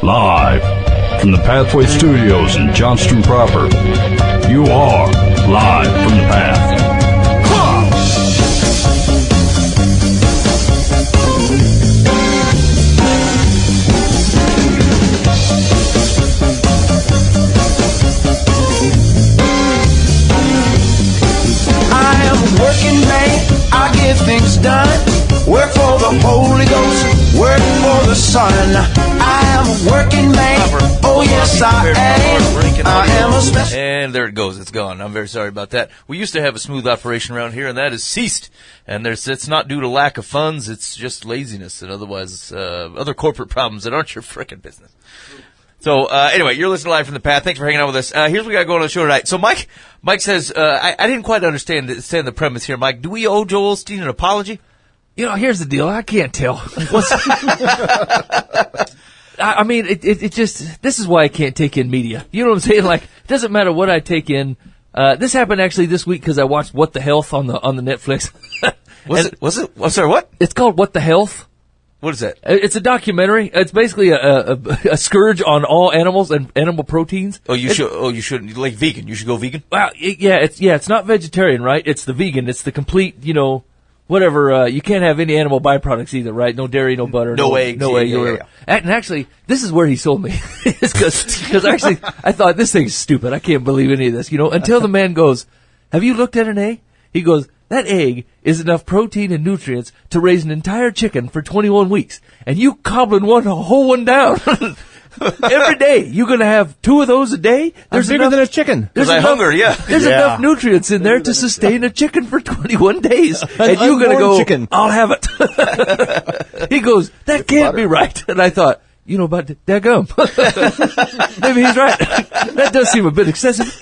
Live from the Pathway Studios in Johnston proper. You are live from the Path. I am a working man, I get things done. Work for the Holy Ghost, work for the Son. I am a working man, oh yes I am. I am a special... And there it goes, it's gone. I'm very sorry about that. We used to have a smooth operation around here, and that has ceased. And it's not due to lack of funds, it's just laziness and otherwise other corporate problems that aren't your frickin' business. So, anyway, you're listening live from the Path. Thanks for hanging out with us. Here's what we got going on the show tonight. So, Mike says, I didn't quite understand the premise here, Mike. Do we owe Joel Osteen an apology? You know, here's the deal. I can't tell. I mean, it just, this is why I can't take in media. You know what I'm saying? Like, it doesn't matter what I take in. This happened actually this week because I watched What the Health on the Netflix. Was it? I'm sorry, what? It's called What the Health. What is that? It's a documentary. It's basically a scourge on all animals and animal proteins. You shouldn't, like vegan. You should go vegan? Well, it's not vegetarian, right? It's the vegan. It's the complete, whatever, you can't have any animal byproducts either, right? No dairy, no butter, no eggs. No egg, yeah. And actually, this is where he sold me. Because actually, I thought this thing's stupid. I can't believe any of this, until the man goes, have you looked at an egg? He goes, that egg is enough protein and nutrients to raise an entire chicken for 21 weeks. And you cobbling a whole one down. Every day, you're going to have 2 of those a day? There's bigger than a chicken. There's hunger, yeah. There's enough nutrients in there to sustain a chicken for 21 days. And you're going to go, chicken. I'll have it. He goes, that can't be right. And I thought, about daggum. Maybe he's right. That does seem a bit excessive.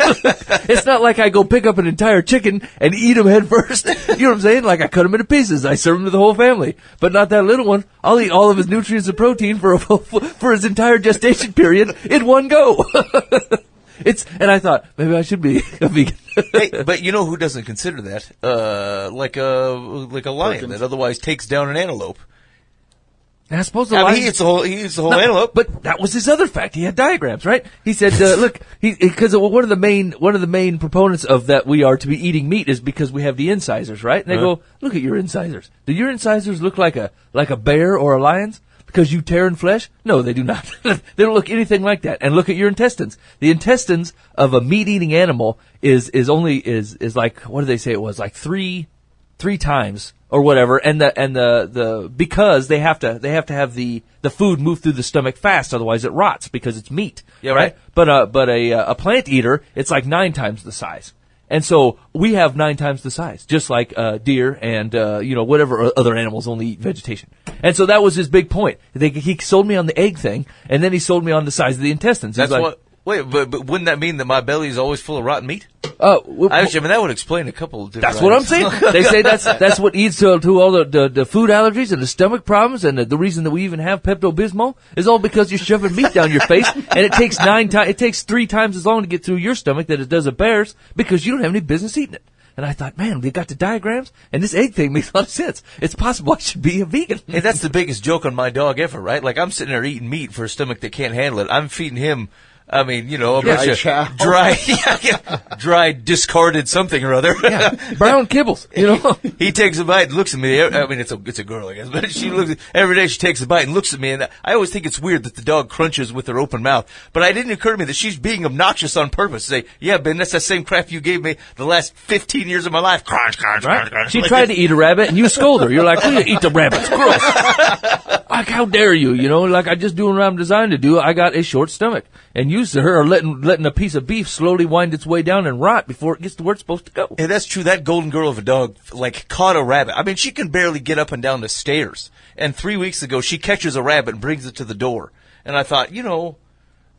It's not like I go pick up an entire chicken and eat them head first. You know what I'm saying? Like I cut them into pieces. I serve them to the whole family. But not that little one. I'll eat all of his nutrients and protein for his entire gestation period in one go. And I thought, maybe I should be a vegan. Hey, but you know who doesn't consider that? Like a lion that otherwise takes down an antelope. And I suppose the lion... He eats the whole antelope. But that was his other fact. He had diagrams, right? He said, look, because one of the main proponents of that we are to be eating meat is because we have the incisors, right? And they go, look at your incisors. Do your incisors look like a bear or a lion's? Because you tear in flesh? No, they do not. They don't look anything like that. And look at your intestines. The intestines of a meat-eating animal is like, what do they say it was? Like three times or whatever, and the because they have to have the food move through the stomach fast, otherwise it rots because it's meat. Yeah, right. But a plant eater, it's like 9 times the size. And so we have 9 times the size, just like deer and whatever other animals only eat vegetation. And so that was his big point. He sold me on the egg thing, and then he sold me on the size of the intestines. That's what. Wait, but wouldn't that mean that my belly is always full of rotten meat? I mean, that would explain a couple of different That's what I'm saying. They say that's what leads to all the food allergies and the stomach problems, and the reason that we even have Pepto-Bismol is all because you're shoving meat down your face, and it takes 3 times as long to get through your stomach that it does a bear's because you don't have any business eating it. And I thought, man, they got the diagrams, and this egg thing makes a lot of sense. It's possible I should be a vegan. Hey, that's the biggest joke on my dog ever, right? Like, I'm sitting there eating meat for a stomach that can't handle it. I'm feeding him... a bunch of dry, discarded something or other. Brown kibbles, He takes a bite and looks at me. I mean, it's a girl, I guess, but every day she takes a bite and looks at me, and I always think it's weird that the dog crunches with her open mouth. But it didn't occur to me that she's being obnoxious on purpose. Say, yeah, Ben, that's the same crap you gave me the last 15 years of my life. Crunch, crunch, crunch, crunch. She tried to eat a rabbit, and you scold her. You're like, will you eat the rabbit? It's gross. Like, how dare you? Like I just doing what I'm designed to do. I got a short stomach. And you, sir, are letting a piece of beef slowly wind its way down and rot before it gets to where it's supposed to go. Yeah, that's true. That golden girl of a dog, caught a rabbit. I mean, she can barely get up and down the stairs. And 3 weeks ago, she catches a rabbit and brings it to the door. And I thought,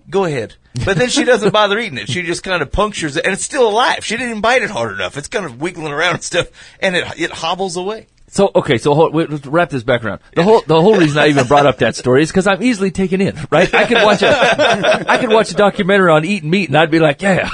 go ahead. But then she doesn't bother eating it. She just kind of punctures it, and it's still alive. She didn't even bite it hard enough. It's kind of wiggling around and stuff, and it hobbles away. So let's wrap this back around. The whole reason I even brought up that story is because I'm easily taken in, right? I could watch a documentary on eating meat, and I'd be like, yeah.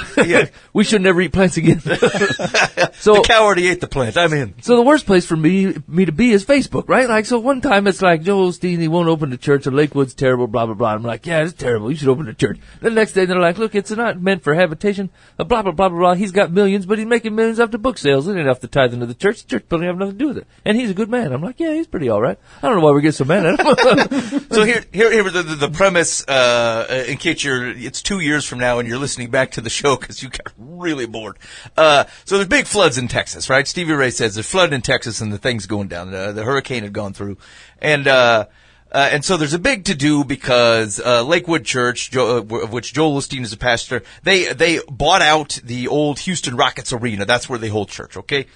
We should never eat plants again. So the cow already ate the plant. I'm in. So the worst place for me to be is Facebook, right? Like, so one time it's like, Joel Osteen, he won't open the church, or Lakewood's terrible, blah, blah, blah. I'm like, yeah, it's terrible. You should open the church. Then the next day they're like, look, it's not meant for habitation, blah, blah, blah, blah, blah. He's got millions, but he's making millions after book sales. It ain't enough to tithe into the church. The church doesn't have nothing to do with it. And he's a good man. I'm like, yeah, he's pretty all right. I don't know why we get so mad at him. So here was the premise, in case it's 2 years from now and you're listening back to the show because you got really bored. So there's big floods in Texas, right? Stevie Ray says there's flood in Texas and the thing's going down. The hurricane had gone through. And so there's a big to-do because Lakewood Church, of which Joel Osteen is a pastor, they bought out the old Houston Rockets arena. That's where they hold church, okay?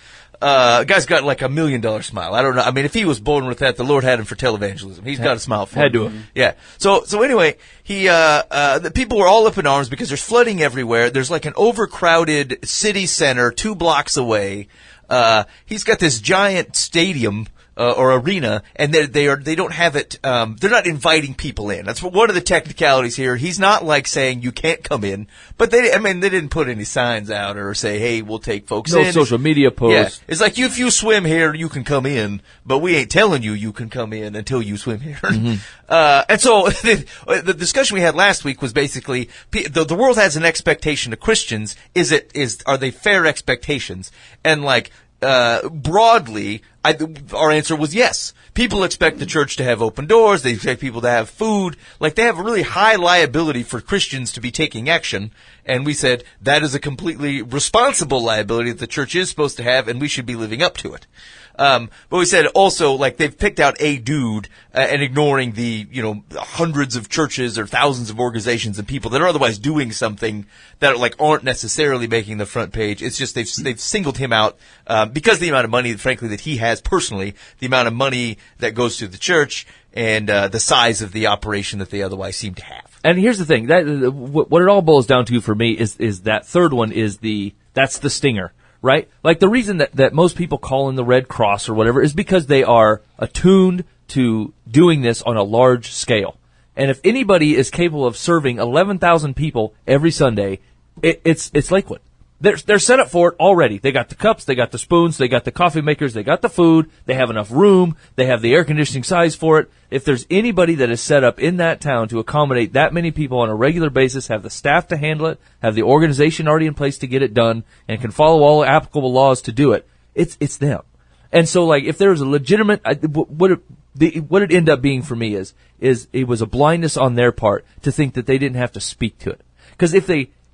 Guy's got like $1 million smile. I don't know. I mean, if he was born with that, the Lord had him for televangelism. He's got a smile for him. Had to him. Yeah. So anyway, the people were all up in arms because there's flooding everywhere. There's like an overcrowded city center 2 blocks away. He's got this giant stadium, or arena, and they don't have it, they're not inviting people in. That's one of the technicalities here. He's not like saying you can't come in, but they didn't put any signs out or say, hey, we'll take folks in. No social media posts. Yeah. It's like, if you swim here, you can come in, but we ain't telling you can come in until you swim here. Mm-hmm. And so the discussion we had last week was basically, the world has an expectation of Christians. Are they fair expectations? And like, broadly, our answer was yes. People expect the church to have open doors. They expect people to have food. Like, they have a really high liability for Christians to be taking action. And we said that is a completely responsible liability that the church is supposed to have, and we should be living up to it. But we said also, like, they've picked out a dude, and ignoring the, hundreds of churches or thousands of organizations and people that are otherwise doing something that aren't necessarily making the front page. It's just they've singled him out, because of the amount of money, frankly, that he has personally, the amount of money that goes to the church, and the size of the operation that they otherwise seem to have. And here's the thing, what it all boils down to for me is that third one that's the stinger. Right? Like, the reason that most people call in the Red Cross or whatever is because they are attuned to doing this on a large scale. And if anybody is capable of serving 11,000 people every Sunday, it's Lakewood. They're set up for it already. They got the cups, they got the spoons, they got the coffee makers, they got the food, they have enough room, they have the air conditioning size for it. If there's anybody that is set up in that town to accommodate that many people on a regular basis, have the staff to handle it, have the organization already in place to get it done, and can follow all applicable laws to do it, it's them. And so, like, if there was a legitimate, what it ended up being for me is it was a blindness on their part to think that they didn't have to speak to it. Because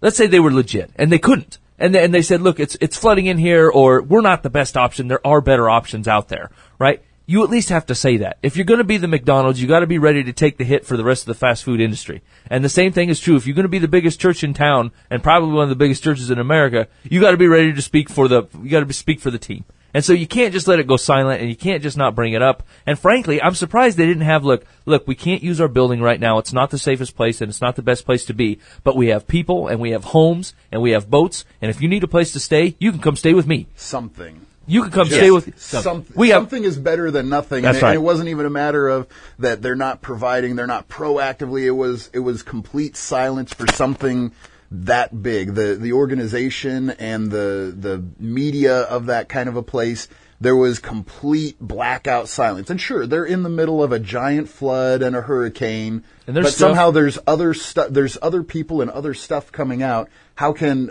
let's say they were legit, and they couldn't. And they said, look, it's flooding in here, or we're not the best option. There are better options out there, right? You at least have to say that. If you're going to be the McDonald's, you got to be ready to take the hit for the rest of the fast food industry. And the same thing is true. If you're going to be the biggest church in town, and probably one of the biggest churches in America, you got to be ready to speak for the team. And so you can't just let it go silent, and you can't just not bring it up. And frankly, I'm surprised they didn't have, look, we can't use our building right now. It's not the safest place, and it's not the best place to be. But we have people, and we have homes, and we have boats. And if you need a place to stay, you can come stay with me. Something. You can come stay with something is better than nothing. That's right. And it wasn't even a matter of that they're not providing, they're not proactively. It was complete silence for something that big. The organization and the media of that kind of a place, there was complete blackout silence. And sure, they're in the middle of a giant flood and a hurricane, but somehow there's there's other people and other stuff coming out. How can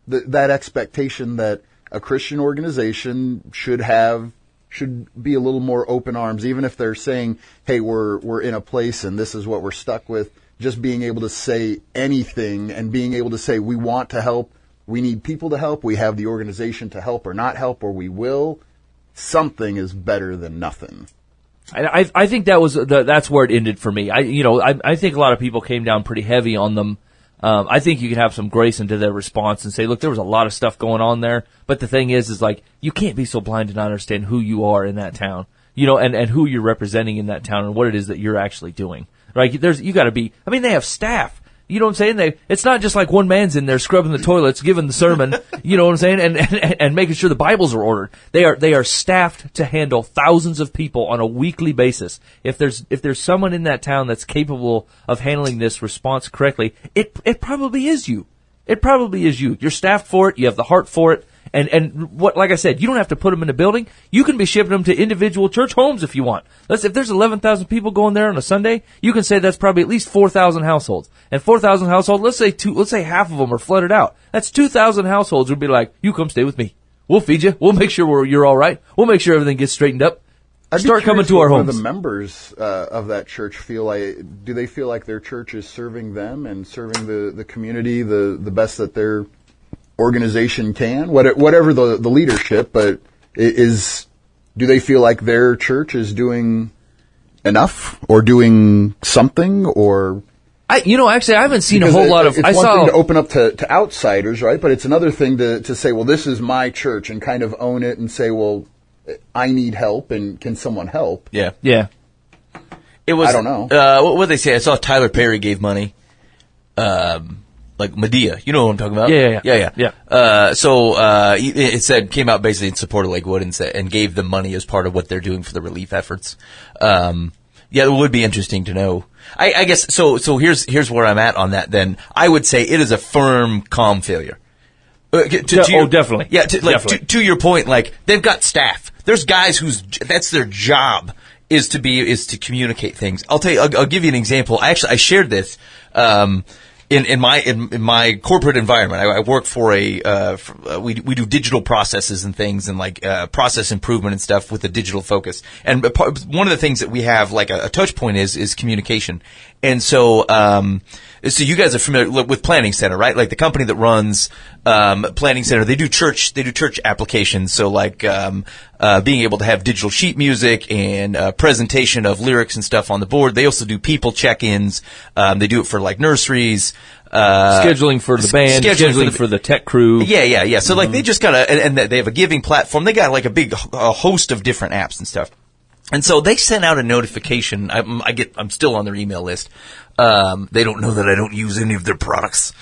that expectation that a Christian organization should be a little more open arms, even if they're saying, hey, we're in a place and this is what we're stuck with, just being able to say anything and being able to say, we want to help, we need people to help, we have the organization to help or not help, or we will. Something is better than nothing. I think that's where it ended for me. I think a lot of people came down pretty heavy on them. I think you can have some grace into their response and say, look, there was a lot of stuff going on there. But the thing is like, you can't be so blind to not understand who you are in that town, and who you're representing in that town and what it is that you're actually doing. Right? You gotta be, they have staff You know what I'm saying? It's not just like one man's in there scrubbing the toilets, giving the sermon, you know what I'm saying, and making sure the Bibles are ordered. They are staffed to handle thousands of people on a weekly basis. If there's someone in that town that's capable of handling this response correctly, it probably is you. It probably is you. You're staffed for it. You have the heart for it. And what, like I said, you don't have to put them in a building. You can be shipping them to individual church homes if you want. If there's 11,000 people going there on a Sunday, you can say that's probably at least 4,000 households. And 4,000 households, let's say half of them are flooded out. That's 2,000 households would be like, you come stay with me. We'll feed you. We'll make sure you're all right. We'll make sure everything gets straightened up. Start coming to our homes. The members of that church do they feel like their church is serving them and serving the community the best that their organization can, whatever the leadership, but do they feel like their church is doing enough or doing something, or? Actually, I haven't seen a whole lot of. It's one thing to open up to outsiders, right? But it's another thing to say, well, this is my church, and kind of own it and say, well, I need help, and can someone help? Yeah. Yeah. It was. I don't know. What did they say? I saw Tyler Perry gave money. Like Medea, you know what I'm talking about? Yeah. It said, came out basically in support of Lakewood and gave them money as part of what they're doing for the relief efforts. It would be interesting to know. I guess, so here's where I'm at on that then. I would say it is a firm comm failure. Definitely. Yeah, definitely. To your point, like, they've got staff. There's guys that's their job is to communicate things. I'll give you an example. I shared this, in my corporate environment. I work for we do digital processes and things and like process improvement and stuff with a digital focus. And one of the things that we have like a touch point is communication. And so you guys are familiar with Planning Center, right? Like the company that runs Planning Center, they do church applications. So like being able to have digital sheet music and presentation of lyrics and stuff on the board. They also do people check-ins. They do it for like nurseries. Scheduling for the band, scheduling for the tech crew. Yeah. So like they just and they have a giving platform. They got like a host of different apps and stuff. And so they sent out a notification. I'm still on their email list. They don't know that I don't use any of their products.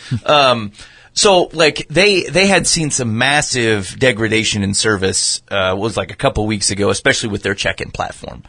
So like they had seen some massive degradation in service, was like a couple weeks ago, especially with their check-in platform.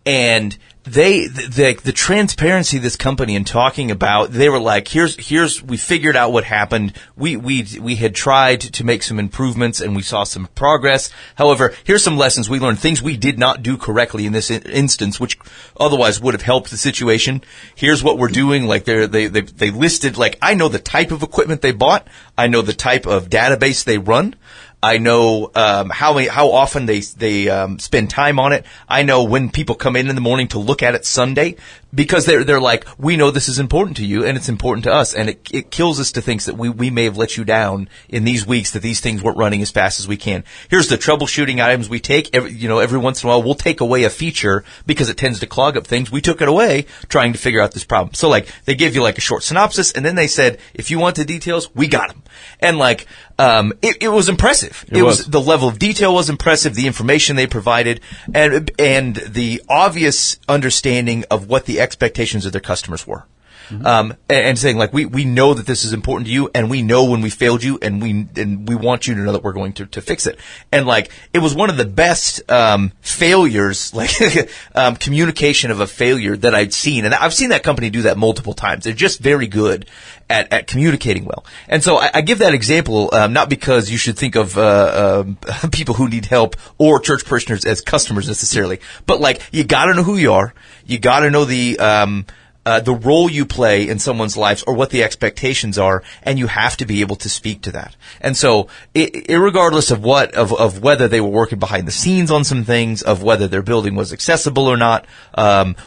And the transparency of this company in talking about, they were like, we figured out what happened. We had tried to make some improvements and we saw some progress. However, here's some lessons we learned, things we did not do correctly in this instance, which otherwise would have helped the situation. Here's what we're doing. Like they listed, like, I know the type of equipment they bought. I know the type of database they run. I know how often they spend time on it. I know when people come in the morning to look at it Sunday, because they're like, we know this is important to you and it's important to us, and it kills us to think that we may have let you down in these weeks, that these things weren't running as fast as we can. Here's the troubleshooting items we take. Every once in a while we'll take away a feature because it tends to clog up things. We took it away trying to figure out this problem. So like they give you like a short synopsis, and then they said, if you want the details, we got them. And like it was impressive. It was the level of detail was impressive. The information they provided, and the obvious understanding of what the expectations of their customers were. Mm-hmm. And saying like, we know that this is important to you, and we know when we failed you, and we want you to know that we're going to fix it. And like, it was one of the best failures, like communication of a failure that I'd seen, and I've seen that company do that multiple times. They're just very good at communicating well. And so I give that example not because you should think of people who need help or church parishioners as customers necessarily, but like, you got to know who you are. You got to know the role you play in someone's lives, or what the expectations are, and you have to be able to speak to that. And so, irregardless of whether they were working behind the scenes on some things, of whether their building was accessible or not,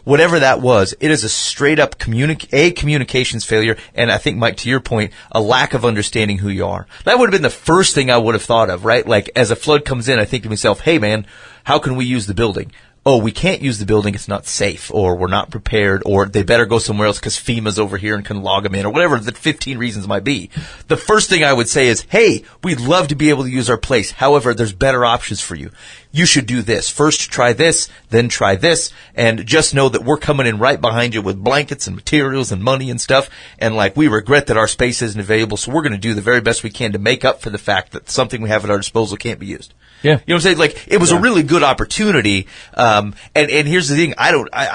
whatever that was, it is a straight up communications failure. And I think, Mike, to your point, a lack of understanding who you are. That would have been the first thing I would have thought of, right? Like, as a flood comes in, I think to myself, hey man, how can we use the building? oh, we can't use the building, it's not safe, or we're not prepared, or they better go somewhere else because FEMA's over here and can log them in, or whatever the 15 reasons might be. The first thing I would say is, hey, we'd love to be able to use our place. However, there's better options for you. You should do this. First try this, then try this, and just know that we're coming in right behind you with blankets and materials and money and stuff, and like, we regret that our space isn't available, so we're going to do the very best we can to make up for the fact that something we have at our disposal can't be used. Yeah. You know what I'm saying? Like, it was a really good opportunity. And here's the thing. I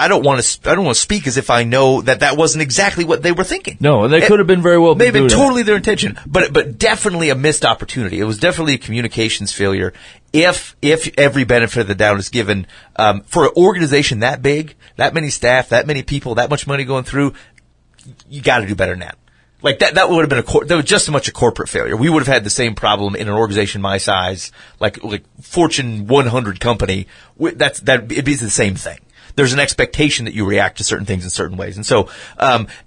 don't want to speak as if I know that wasn't exactly what they were thinking. No, and they could have been very well. They've been totally their intention, but definitely a missed opportunity. It was definitely a communications failure. If every benefit of the doubt is given, for an organization that big, that many staff, that many people, that much money going through, you got to do better than that. Like that would have been that was just as much a corporate failure. We would have had the same problem in an organization my size, like Fortune 100 company. It'd be the same thing. There's an expectation that you react to certain things in certain ways. And so,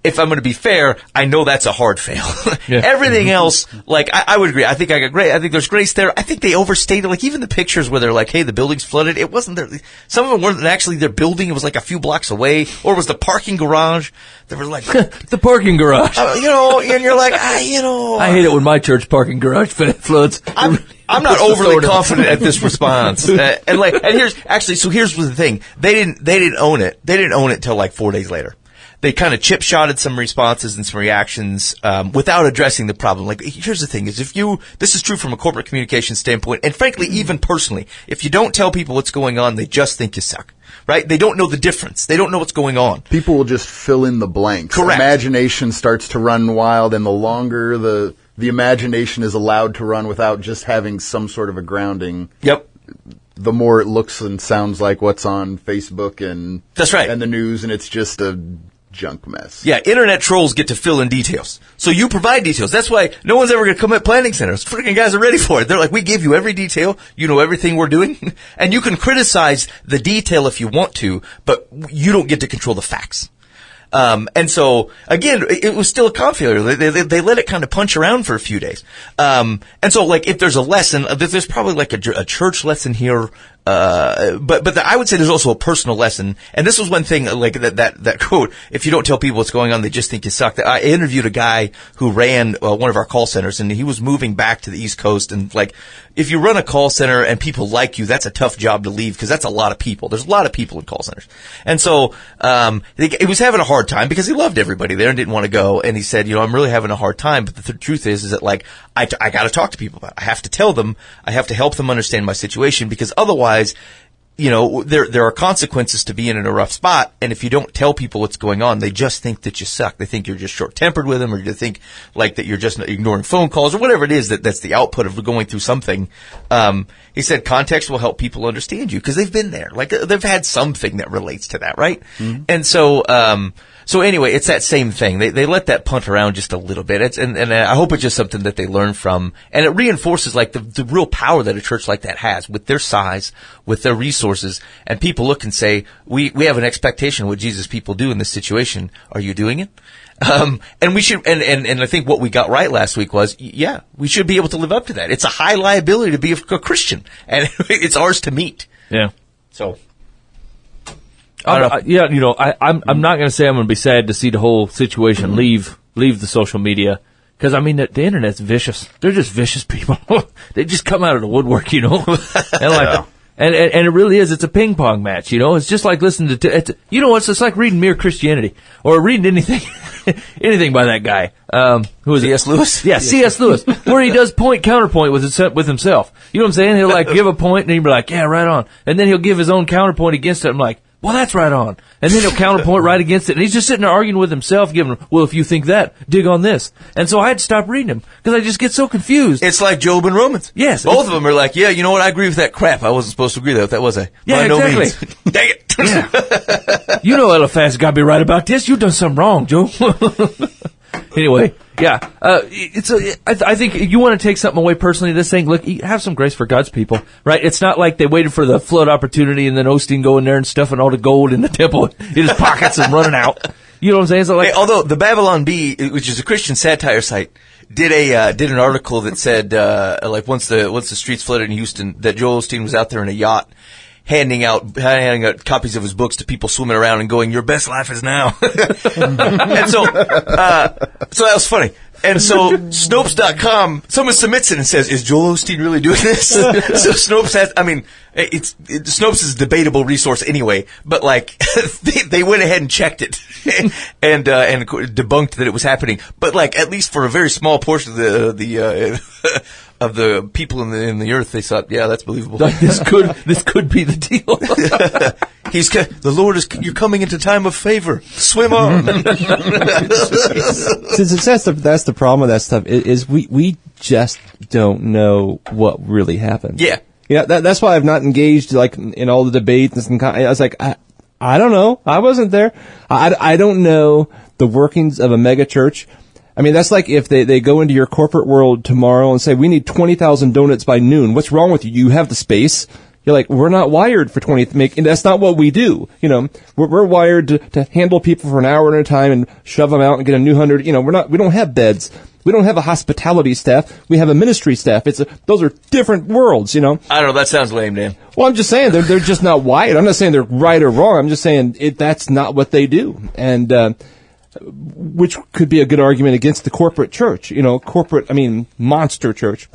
if I'm going to be fair, I know that's a hard fail. Yeah. Everything else, like, I would agree. I think I think there's grace there. I think they overstated, like, even the pictures where they're like, hey, the building's flooded. It wasn't there. Some of them weren't actually their building. It was like a few blocks away, or it was the parking garage. They were like, the parking garage. And you're like, I hate it when my church parking garage floods. I'm not overly confident at this response. Here's the thing. They didn't own it. They didn't own it till like 4 days later. They kind of chip-shotted some responses and some reactions, without addressing the problem. Like, here's the thing is this is true from a corporate communication standpoint, and frankly, even personally, if you don't tell people what's going on, they just think you suck. Right? They don't know the difference. They don't know what's going on. People will just fill in the blanks. Correct. Imagination starts to run wild, and the longer the imagination is allowed to run without just having some sort of a grounding. Yep. The more it looks and sounds like what's on Facebook and that's right, and the news, and it's just a junk mess. Yeah, internet trolls get to fill in details. So you provide details. That's why no one's ever going to come at planning centers. Freaking guys are ready for it. They're like, we give you every detail. You know everything we're doing. And you can criticize the detail if you want to, but you don't get to control the facts. And so, again, it was still a comp failure. They let it kind of punch around for a few days. And so, like, if there's a lesson, there's probably like a church lesson here. But I would say there's also a personal lesson. And this was one thing, like that quote, if you don't tell people what's going on, they just think you suck. I interviewed a guy who ran one of our call centers, and he was moving back to the East Coast. And like, if you run a call center and people like you, that's a tough job to leave because that's a lot of people. There's a lot of people in call centers. And so, he was having a hard time because he loved everybody there and didn't want to go. And he said, I'm really having a hard time. But the truth is that like, I got to talk to people about it. I have to tell them, I have to help them understand my situation because otherwise, there are consequences to being in a rough spot, and if you don't tell people what's going on, they just think that you suck. They think you're just short-tempered with them, or they think like that you're just ignoring phone calls, or whatever it is that's the output of going through something. He said context will help people understand you because they've been there. Like they've had something that relates to that, right? Mm-hmm. And so anyway, it's that same thing. They let that punt around just a little bit. And I hope it's just something that they learn from, and it reinforces like the real power that a church like that has with their size, with their resources, and people look and say, we have an expectation of what Jesus people do in this situation. Are you doing it? And we should, and I think what we got right last week was, yeah, we should be able to live up to that. It's a high liability to be a Christian, and it's ours to meet. Yeah. So. I'm not going to say I'm going to be sad to see the whole situation leave the social media. Because, I mean, the internet's vicious. They're just vicious people. They just come out of the woodwork, And like, and it really is. It's a ping pong match, It's just like listening to, it's like reading Mere Christianity or reading anything by that guy. Who is it? C.S. Lewis? Yeah, C.S. Lewis, where he does counterpoint with himself. You know what I'm saying? He'll like give a point and he'll be like, yeah, right on. And then he'll give his own counterpoint against it. I'm like, well, that's right on. And then he'll counterpoint right against it. And he's just sitting there arguing with himself, giving, well, if you think that, dig on this. And so I had to stop reading him because I just get so confused. It's like Job and Romans. Yes. Both of them are like, yeah, you know what? I agree with that crap. I wasn't supposed to agree with that, was I? Yeah, by exactly. No means. Dang it. Yeah. Eliphaz got me right about this. You've done something wrong, Joe. Anyway, yeah, I think you want to take something away personally. This thing, look, have some grace for God's people, right? It's not like they waited for the flood opportunity and then Osteen go in there and stuffing all the gold in the temple in his pockets and running out. You know what I'm saying? So like, although the Babylon Bee, which is a Christian satire site, did an article that said like once the streets flooded in Houston, that Joel Osteen was out there in a yacht handing out copies of his books to people swimming around and going, "Your best life is now." And so that was funny. And so Snopes.com, someone submits it and says, "Is Joel Osteen really doing this?" So Snopes has, Snopes is a debatable resource anyway, but like, they went ahead and checked it and debunked that it was happening. But like, at least for a very small portion of the people in the earth, they thought, yeah, that's believable. This could be the deal. The Lord you're coming into time of favor. Swim on. Since that's the problem with that stuff is we just don't know what really happened. Yeah. Yeah, that's why I've not engaged like in all the debates and I was like, I don't know. I wasn't there. I don't know the workings of a mega church. I mean, that's like if they go into your corporate world tomorrow and say, we need 20,000 donuts by noon. What's wrong with you? You have the space. You're like, we're not wired for 20, and that's not what we do. You know, we're wired to handle people for an hour at a time and shove them out and get a new 100. You know, we don't have beds. We don't have a hospitality staff. We have a ministry staff. Those are different worlds, you know. I don't know. That sounds lame, Dan. Well, I'm just saying they're just not wired. I'm not saying they're right or wrong. I'm just saying that's not what they do. And, which could be a good argument against the corporate church, you know, monster church.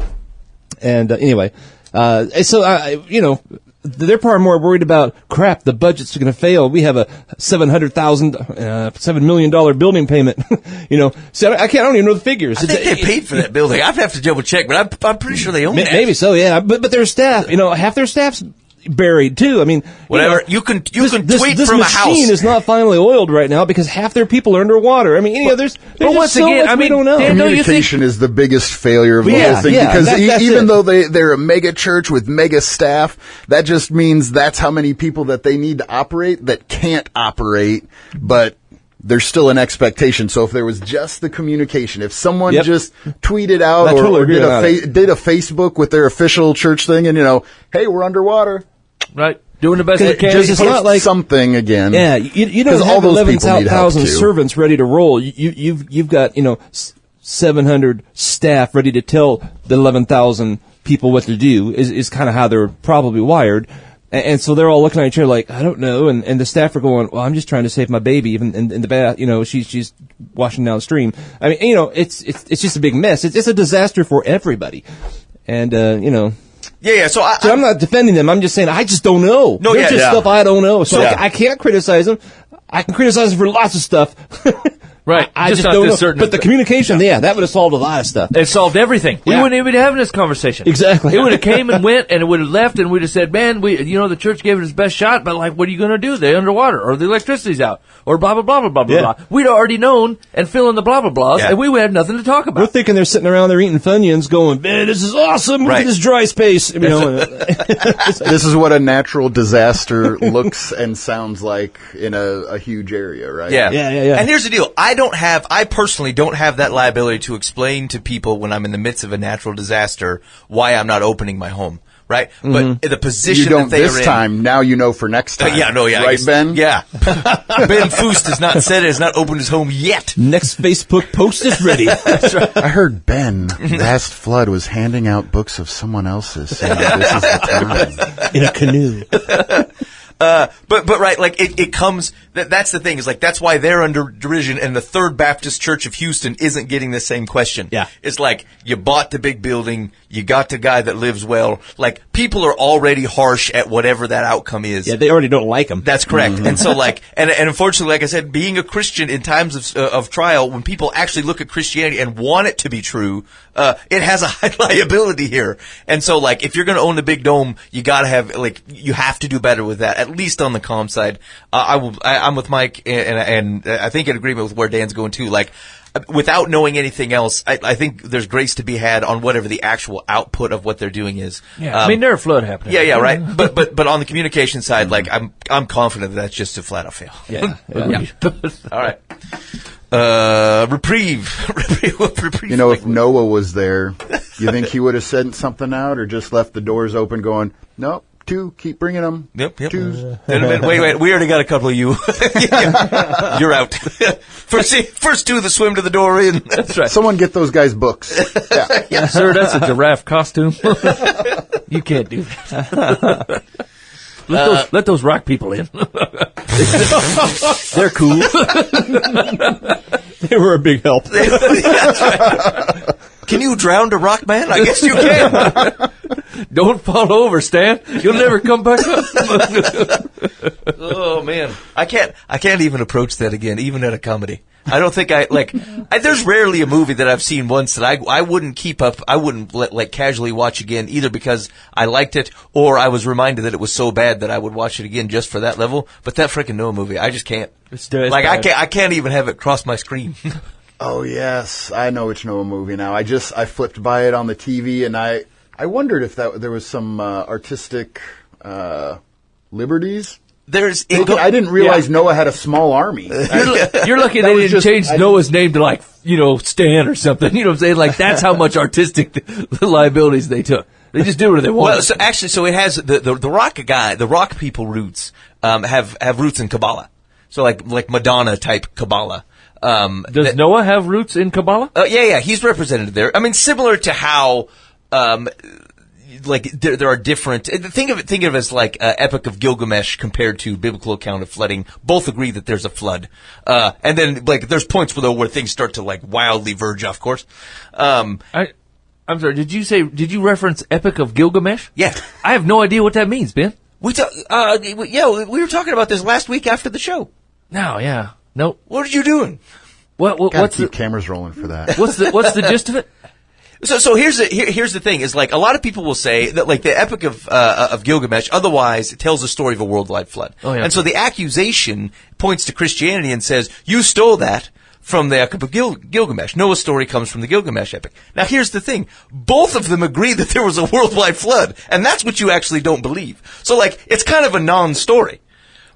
And, anyway, you know, they're probably more worried about, crap, the budget's going to fail. We have a $7 million building payment. You know, so I don't even know the figures. I think they paid for that building. I'd have to double check, but I'm pretty sure they own it. Maybe so, yeah. But their staff, you know, half their staff's buried too. I mean, whatever. You can tweet from a house. This machine is not finally oiled right now because half their people are underwater. I mean, there's once so again, much we don't know. Communication is the biggest failure of the whole thing because even though they're a mega church with mega staff, that just means that's how many people that they need to operate that can't operate, but there's still an expectation. So if there was just the communication, if someone just tweeted out or did a Facebook with their official church thing and, you know, hey, we're underwater. Right. Doing the best we can. Just it's not like something again. Yeah, you don't have 11,000 servants ready to roll. You've got, you know, 700 staff ready to tell the 11,000 people what to do is kind of how they're probably wired. And so they're all looking at each other like, I don't know. And the staff are going, well, I'm just trying to save my baby even in the bath. You know, she's washing downstream. I mean, you know, it's just a big mess. It's a disaster for everybody. And, you know. Yeah. So I'm not defending them. I'm just saying I just don't know. No, There's just stuff I don't know. So I can't criticize them. I can criticize them for lots of stuff. Right. I just don't know. But the communication, that would have solved a lot of stuff. It solved everything. We wouldn't even be having this conversation. Exactly. It would have came and went, and it would have left, and we'd have said, man, the church gave it its best shot, but like, what are you going to do? They're underwater, or the electricity's out, or blah, blah, blah, blah, blah, blah. We'd already known and fill in the blah, blah, blahs, and we would have nothing to talk about. We're thinking they're sitting around there eating Funyuns going, man, this is awesome. Look at this dry space. You know, this is what a natural disaster looks and sounds like in a huge area, right? Yeah. And here's the deal. I personally don't have that liability to explain to people when I'm in the midst of a natural disaster why I'm not opening my home, right? But the position that they are in. This time, now you know for next time. Right, Ben? Yeah. Ben Foust has not said it, has not opened his home yet. Next Facebook post is ready. That's right. I heard Ben, last flood, was handing out books of someone else's, saying this is the time. In a canoe. But right, like it comes, that's the thing, is like, that's why they're under derision, and the Third Baptist Church of Houston isn't getting the same question. Yeah. It's like, you bought the big building, you got the guy that lives well, like, people are already harsh at whatever that outcome is. Yeah, they already don't like him. That's correct. And so like, and unfortunately, like I said, being a Christian in times of trial, when people actually look at Christianity and want it to be true, it has a high liability here. And so like, if you're gonna own the big dome, you gotta have, like, you have to do better with that, at least on the comm side. I'm with Mike, and I think in agreement with where Dan's going too. Like, without knowing anything else, I think there's grace to be had on whatever the actual output of what they're doing is. Yeah, I mean, there's a flood happening. Yeah, right. But on the communication side, like, I'm confident that that's just a flat out fail. Yeah. All right. Reprieve. You know, if Noah was there, you think he would have sent something out or just left the doors open going, nope, 2, keep bringing them. Yep. 2s. Wait, we already got a couple of you. You're out. First 2 that swim to the door in. That's right. Someone get those guys books. Yeah. Sir, that's a giraffe costume. You can't do that. Let those rock people in. They're cool. They were a big help. Can you drown a rock man? I guess you can. Don't fall over, Stan. You'll never come back up. Oh man, I can't even approach that again, even at a comedy. I don't think there's rarely a movie that I've seen once that I wouldn't keep up. I wouldn't casually watch again, either because I liked it or I was reminded that it was so bad that I would watch it again just for that level. But that freaking Noah movie, I just can't. It's I can't even have it cross my screen. Oh yes, I know which Noah movie now. I flipped by it on the TV, and I wondered if there was some artistic liberties. I didn't realize Noah had a small army. You're lucky they didn't change Noah's name to Stan or something. You know what I'm saying? Like, that's how much artistic liabilities they took. They just did what they wanted. Well, so it has the rock people roots have roots in Kabbalah. So like Madonna type Kabbalah. Does Noah have roots in Kabbalah? Yeah, he's represented there. I mean, similar to how there are different. Think of it as like Epic of Gilgamesh compared to biblical account of flooding. Both agree that there's a flood, and then there's points where things start to wildly verge off course. I'm sorry. Did you reference Epic of Gilgamesh? Yeah, I have no idea what that means, Ben. We were talking about this last week after the show. No, yeah, nope. What are you doing? What's the cameras rolling for that? What's the gist of it? So here's the thing is a lot of people will say that the Epic of Gilgamesh otherwise it tells the story of a worldwide flood. Oh, yeah. And so the accusation points to Christianity and says you stole that from the Epic of Gilgamesh. Noah's story comes from the Gilgamesh epic. Now here's the thing. Both of them agree that there was a worldwide flood, and that's what you actually don't believe. So it's kind of a non-story.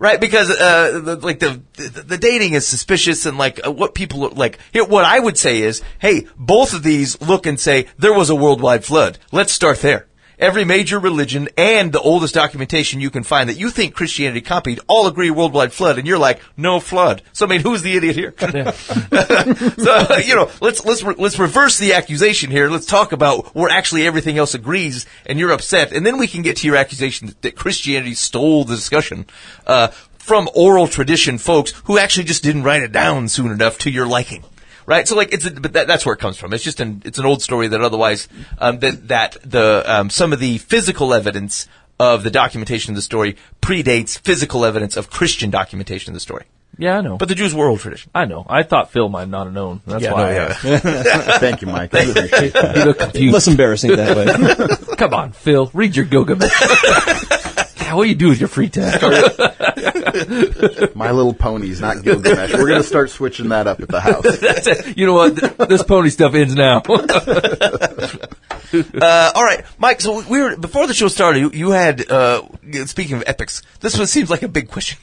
Right, because the dating is suspicious, and what people here. What I would say is, hey, both of these look and say there was a worldwide flood. Let's start there. Every major religion and the oldest documentation you can find that you think Christianity copied all agree worldwide flood, and you're like, no flood. So I mean, who's the idiot here? Yeah. So let's reverse the accusation here. Let's talk about where actually everything else agrees, and you're upset, and then we can get to your accusation that Christianity stole the discussion from oral tradition folks who actually just didn't write it down soon enough to your liking. Right, so that's where it comes from. It's just it's an old story that otherwise some of the physical evidence of the documentation of the story predates physical evidence of Christian documentation of the story. Yeah, I know. But the Jews were old tradition. I know. I thought Phil might not have known. That's why. Yeah. Thank you, Mike. I appreciate that. You look confused. Less embarrassing that way. Come on, Phil. Read your Gilgamesh. What do you do with your free time? My Little Ponies, not Gilgamesh. We're going to start switching that up at the house. You know what? This pony stuff ends now. All right, Mike. So before the show started. You had speaking of epics. This one seems like a big question.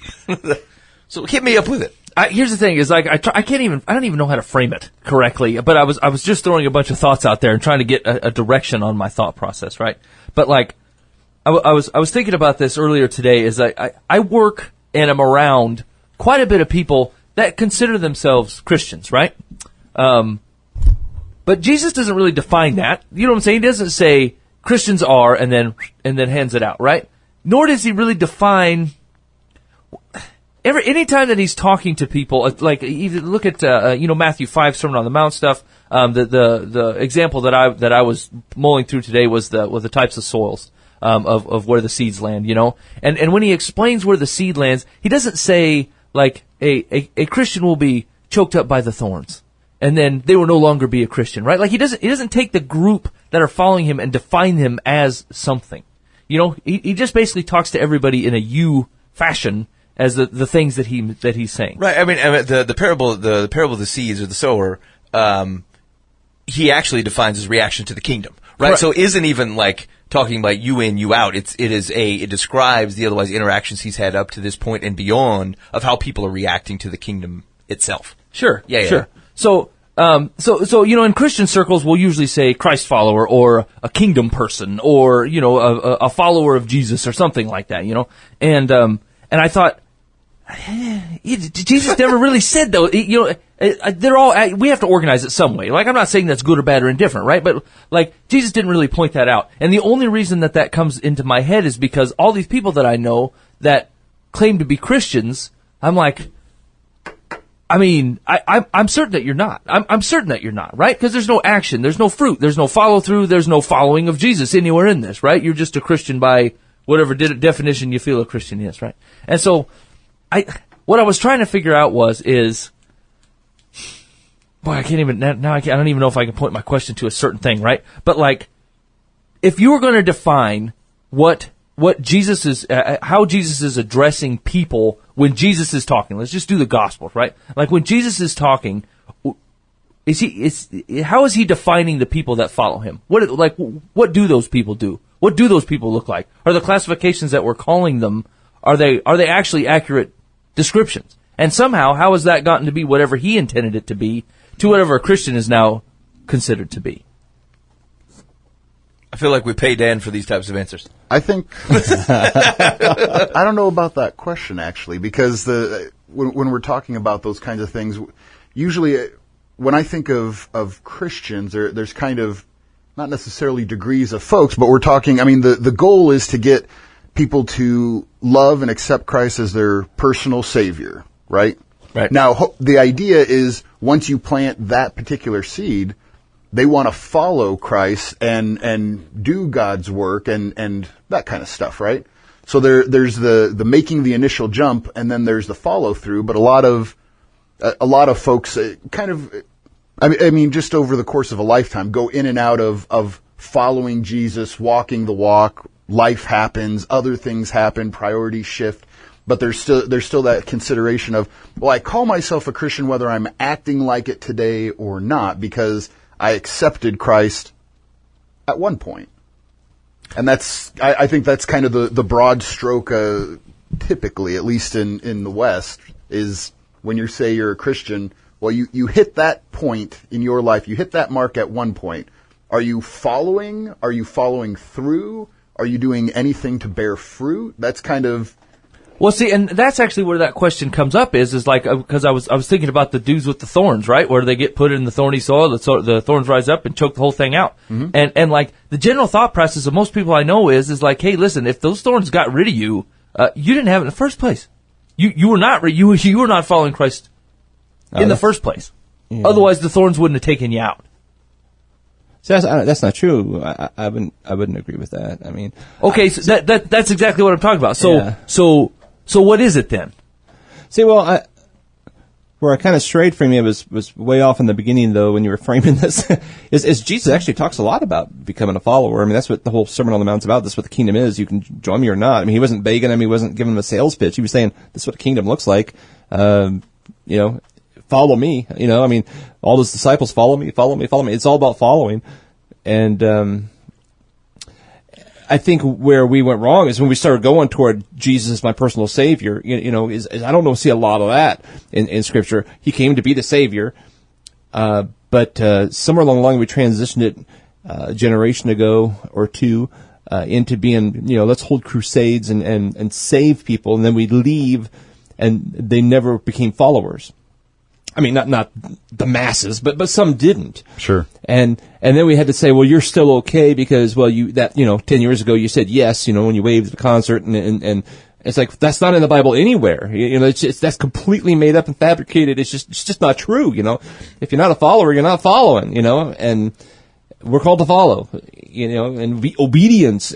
So hit me up with it. Here's the thing: is I don't even know how to frame it correctly. But I was just throwing a bunch of thoughts out there and trying to get a direction on my thought process, right? But I was thinking about this earlier today. Is I work and am around quite a bit of people that consider themselves Christians, right? But Jesus doesn't really define that. You know what I'm saying? He doesn't say Christians are and then hands it out, right? Nor does he really define. Anytime that he's talking to people, even look at Matthew 5 Sermon on the Mount stuff. The example that I was mulling through today was the types of soils. Of where the seeds land, and when he explains where the seed lands, he doesn't say a Christian will be choked up by the thorns, and then they will no longer be a Christian, right? He doesn't take the group that are following him and define them as something, He just basically talks to everybody in a you fashion as the things that he's saying. Right. I mean the parable of the seeds or the sower, he actually defines his reaction to the kingdom, right? Correct. So it isn't even talking about you in, you out. It describes the otherwise interactions he's had up to this point and beyond of how people are reacting to the kingdom itself. Sure. Yeah. Sure. So in Christian circles, we'll usually say Christ follower or a kingdom person or, a follower of Jesus or something like that, And I thought, Jesus never really said though. They're all. We have to organize it some way. Like I'm not saying that's good or bad or indifferent, right? But like Jesus didn't really point that out. And the only reason that comes into my head is because all these people that I know that claim to be Christians, I'm like, I mean, I'm certain that you're not. I'm certain that you're not, right? Because there's no action, there's no fruit, there's no follow through, there's no following of Jesus anywhere in this, right? You're just a Christian by whatever definition you feel a Christian is, right? And so. What I was trying to figure out is, boy, I can't even, now I don't even know if I can point my question to a certain thing, right? But like, if you were going to define what Jesus is, how Jesus is addressing people when Jesus is talking, let's just do the Gospels, right? Like when Jesus is talking, how is he defining the people that follow him? What do those people do? What do those people look like? Are the classifications that we're calling them, are they actually accurate descriptions? And somehow, how has that gotten to be whatever he intended it to be, to whatever a Christian is now considered to be? I feel like we pay Dan for these types of answers. I think I don't know about that question actually, because when we're talking about those kinds of things, usually when I think of Christians, there's kind of not necessarily degrees of folks, but we're talking. I mean, the goal is to get people to love and accept Christ as their personal Savior, right? Right. Now, the idea is once you plant that particular seed, they want to follow Christ and do God's work and that kind of stuff, right? So there's the making the initial jump, and then there's the follow through. But a lot of folks kind of, I mean, just over the course of a lifetime, go in and out of following Jesus, walking the walk. Life happens, other things happen, priorities shift, but there's still that consideration of, well, I call myself a Christian whether I'm acting like it today or not, because I accepted Christ at one point. And I think that's kind of the broad stroke, typically, at least in the West, is when you say you're a Christian, well, you hit that point in your life, you hit that mark at one point. Are you following? Are you following through? Are you doing anything to bear fruit? That's kind of... Well, see, and that's actually where that question comes up is like, because I was thinking about the dudes with the thorns, right? Where they get put in the thorny soil, the thorns rise up and choke the whole thing out. Mm-hmm. And like, the general thought process of most people I know is like, hey, listen, if those thorns got rid of you, you didn't have it in the first place. You were not following Christ in the first place. Yeah. Otherwise, the thorns wouldn't have taken you out. See, that's not true. I wouldn't agree with that. I mean, okay, so that's exactly what I'm talking about. So, yeah. So what is it then? See, well, where I kind of strayed from you was way off in the beginning, though, when you were framing this. is Jesus actually talks a lot about becoming a follower. I mean, that's what the whole Sermon on the Mount's about. That's what the kingdom is. You can join me or not. I mean, he wasn't begging him. He wasn't giving him a sales pitch. He was saying, this is what the kingdom looks like. Follow me. I mean, all those disciples follow me. It's all about following. And I think where we went wrong is when we started going toward Jesus as my personal Savior. Is I don't see a lot of that in Scripture. He came to be the Savior, but somewhere along the line we transitioned it a generation ago or two into being, let's hold crusades and save people, and then we leave, and they never became followers. I mean, not the masses, but some didn't. Sure. And then we had to say, well, you're still okay because, 10 years ago you said yes, when you waved at the concert, and it's like, that's not in the Bible anywhere. That's completely made up and fabricated. It's just not true, If you're not a follower, you're not following, and we're called to follow, and be obedience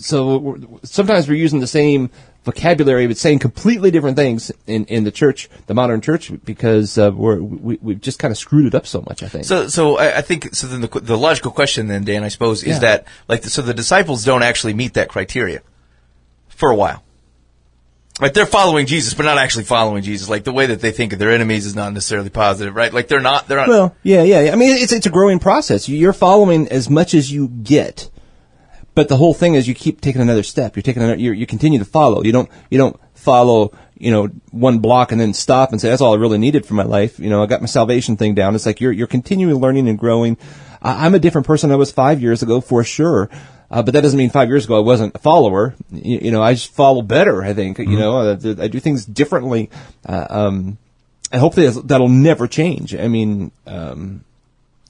so sometimes we're using the same vocabulary, but saying completely different things in the church, the modern church, because we've just kind of screwed it up so much, I think. So I think, so then the logical question then, Dan, I suppose, is that, so the disciples don't actually meet that criteria for a while. Like, they're following Jesus, but not actually following Jesus. Like, the way that they think of their enemies is not necessarily positive, right? Like, they're not. Well, yeah. I mean, it's a growing process. You're following as much as you get. But the whole thing is you keep taking another step. You continue to follow. You don't follow, one block and then stop and say, that's all I really needed for my life. I got my salvation thing down. It's like you're continually learning and growing. I'm a different person I was 5 years ago, for sure. But that doesn't mean 5 years ago I wasn't a follower. I just follow better, I think. I do things differently. And hopefully that'll never change. I mean,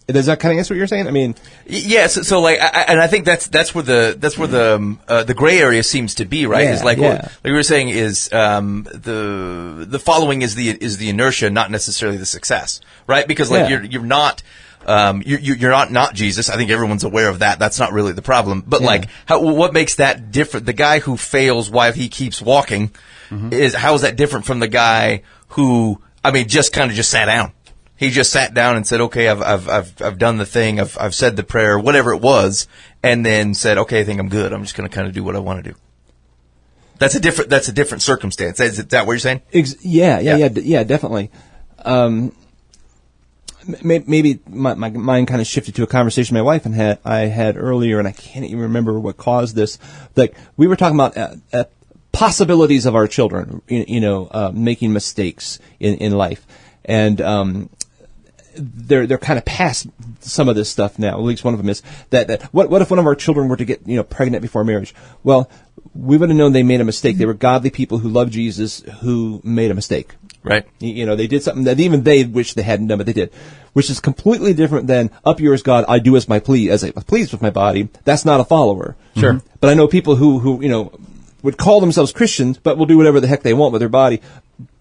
does that kind of answer what you're saying? I mean, yes. So I think that's where the gray area seems to be, right? Is like what we were saying is the following is the inertia, not necessarily the success, right? Because you're not. You're not Jesus. I think everyone's aware of that. That's not really the problem. But what makes that different? The guy who fails while he keeps walking how is that different from the guy who, just sat down? He just sat down and said, "Okay, I've done the thing. I've said the prayer, whatever it was," and then said, "Okay, I think I'm good. I'm just going to kind of do what I want to do." That's a different circumstance. Is that what you're saying? Yeah, definitely. Maybe my mind kind of shifted to a conversation my wife and I had earlier, and I can't even remember what caused this. Like, we were talking about possibilities of our children, making mistakes in life, and they're kind of past some of this stuff now. At least one of them is that what if one of our children were to get pregnant before marriage? Well, we would have known they made a mistake. They were godly people who loved Jesus who made a mistake. Right. They did something that even they wish they hadn't done, but they did, which is completely different than up yours, God, I do as I please with my body. That's not a follower. Sure. Mm-hmm. But I know people who would call themselves Christians, but will do whatever the heck they want with their body.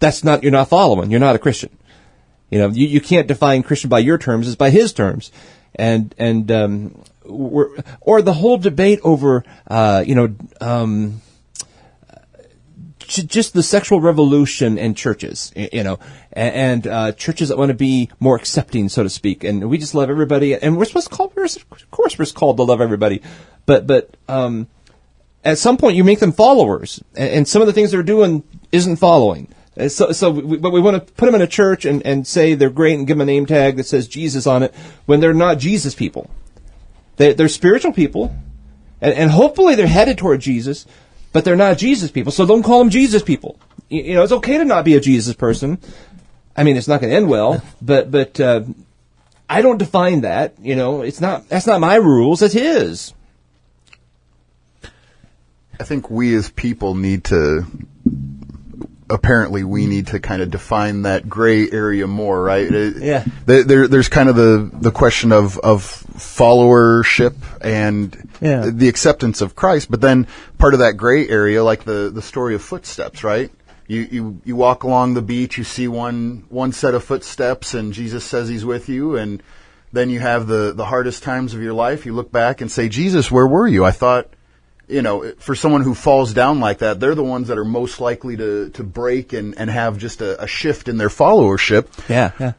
You're not following. You're not a Christian. You can't define Christian by your terms, it's by his terms. And or the whole debate over, just the sexual revolution in churches, and churches that want to be more accepting, so to speak. And we just love everybody, and we're supposed to of course we're called to love everybody. But at some point you make them followers, and some of the things they're doing isn't following. But we want to put them in a church and say they're great and give them a name tag that says Jesus on it when they're not Jesus people. They're spiritual people, and hopefully they're headed toward Jesus, but they're not Jesus people. So don't call them Jesus people. It's okay to not be a Jesus person. It's not going to end well, but I don't define that. That's not my rules. It's his. I think we as people need to kind of define that gray area more, right? There's kind of the question of followership and the acceptance of Christ, but then part of that gray area, like the story of footsteps, right? You walk along the beach, you see one set of footsteps, and Jesus says he's with you, and then you have the hardest times of your life. You look back and say, Jesus, where were you? I thought, for someone who falls down like that, they're the ones that are most likely to break and have just a shift in their followership. Yeah.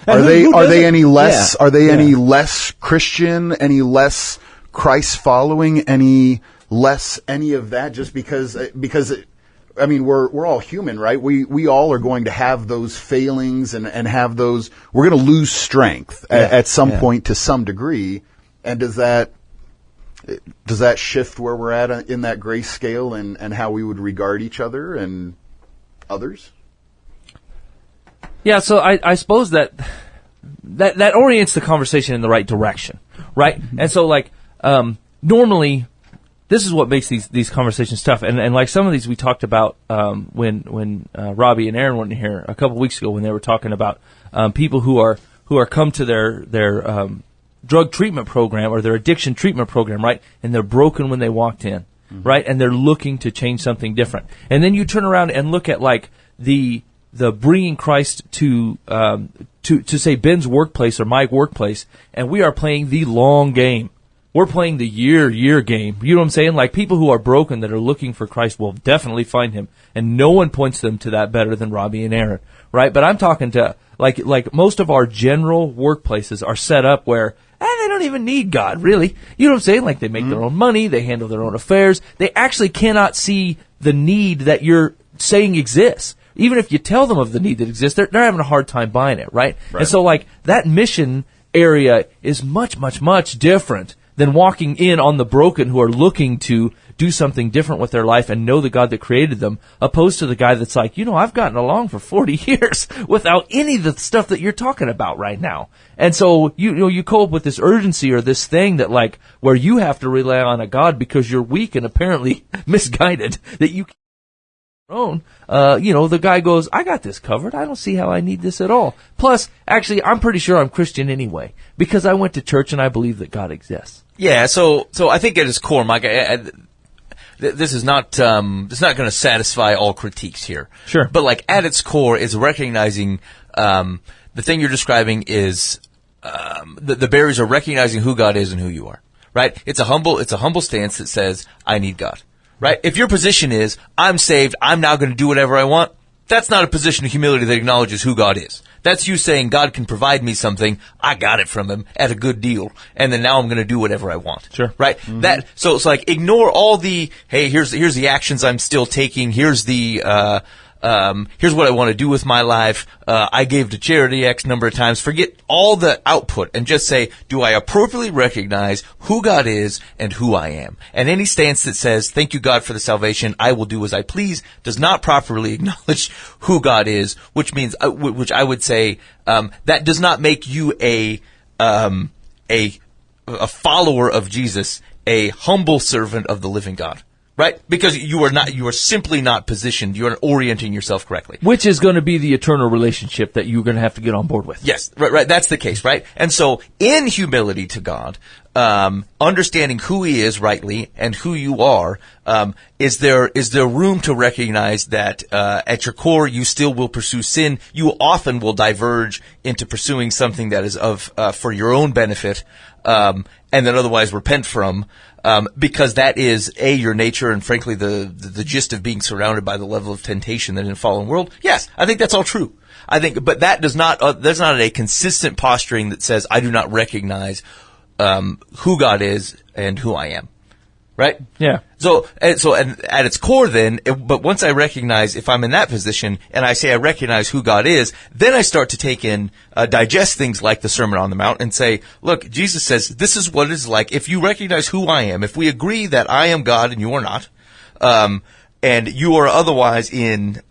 Are they any less any less Christian, any less Christ following, any less any of that just because we're all human, right? We all are going to have those failings and have those, we're going to lose strength at some point to some degree. And does that shift where we're at in that gray scale and how we would regard each other and others? Yeah, so I suppose that orients the conversation in the right direction, right? And so, normally, this is what makes these conversations tough. And like some of these we talked about when Robbie and Aaron were in here a couple weeks ago when they were talking about people who are come to their drug treatment program or their addiction treatment program, right? And they're broken when they walked in, right? And they're looking to change something different. And then you turn around and look at the bringing Christ to say Ben's workplace or my workplace, and we are playing the long game. We're playing the year game. You know what I'm saying? Like, people who are broken that are looking for Christ will definitely find him, and no one points them to that better than Robbie and Aaron, right? But I'm talking to like most of our general workplaces are set up where they don't even need God, really. You know what I'm saying? Like, they make their own money, they handle their own affairs. They actually cannot see the need that you're saying exists. Even if you tell them of the need that exists, they're having a hard time buying it, right? And so, that mission area is much, much, much different than walking in on the broken who are looking to do something different with their life and know the God that created them, opposed to the guy that's like, I've gotten along for 40 years without any of the stuff that you're talking about right now. And so, you cope up with this urgency or this thing that like, where you have to rely on a God because you're weak and apparently misguided, that you can't own. The guy goes, I got this covered. I don't see how I need this at all. Plus, actually, I'm pretty sure I'm Christian anyway, because I went to church and I believe that God exists. Yeah, so I think at its core, Mike, this is not going to satisfy all critiques here. Sure. But like at its core is recognizing the thing you're describing is the barriers are recognizing who God is and who you are. Right? It's a humble stance that says, I need God. Right? If your position is, I'm saved, I'm now going to do whatever I want, that's not a position of humility that acknowledges who God is. That's you saying God can provide me something, I got it from him at a good deal, and then now I'm going to do whatever I want. Sure. Right? Mm-hmm. So it's like, ignore all the, hey, here's the actions I'm still taking, here's the, here's what I want to do with my life. I gave to charity X number of times. Forget all the output and just say, do I appropriately recognize who God is and who I am? And any stance that says, thank you, God, for the salvation, I will do as I please, does not properly acknowledge who God is, which means, which I would say, that does not make you a follower of Jesus, a humble servant of the living God. Right? Because you are simply not positioned, you aren't orienting yourself correctly. Which is going to be the eternal relationship that you're going to have to get on board with. Yes, right, that's the case, right? And so, in humility to God, understanding who He is rightly and who you are, is there room to recognize that, at your core, you still will pursue sin. You often will diverge into pursuing something that is for your own benefit, and then otherwise repent from. Because that is your nature and frankly the gist of being surrounded by the level of temptation that in a fallen world. Yes, I think that's all true. But that does not, there's not a consistent posturing that says I do not recognize, who God is and who I am. Right? Yeah. So at its core then, but once I recognize if I'm in that position and I say I recognize who God is, then I start to take in, digest things like the Sermon on the Mount and say, look, Jesus says this is what it's like if you recognize who I am, if we agree that I am God and you are not, and you are otherwise in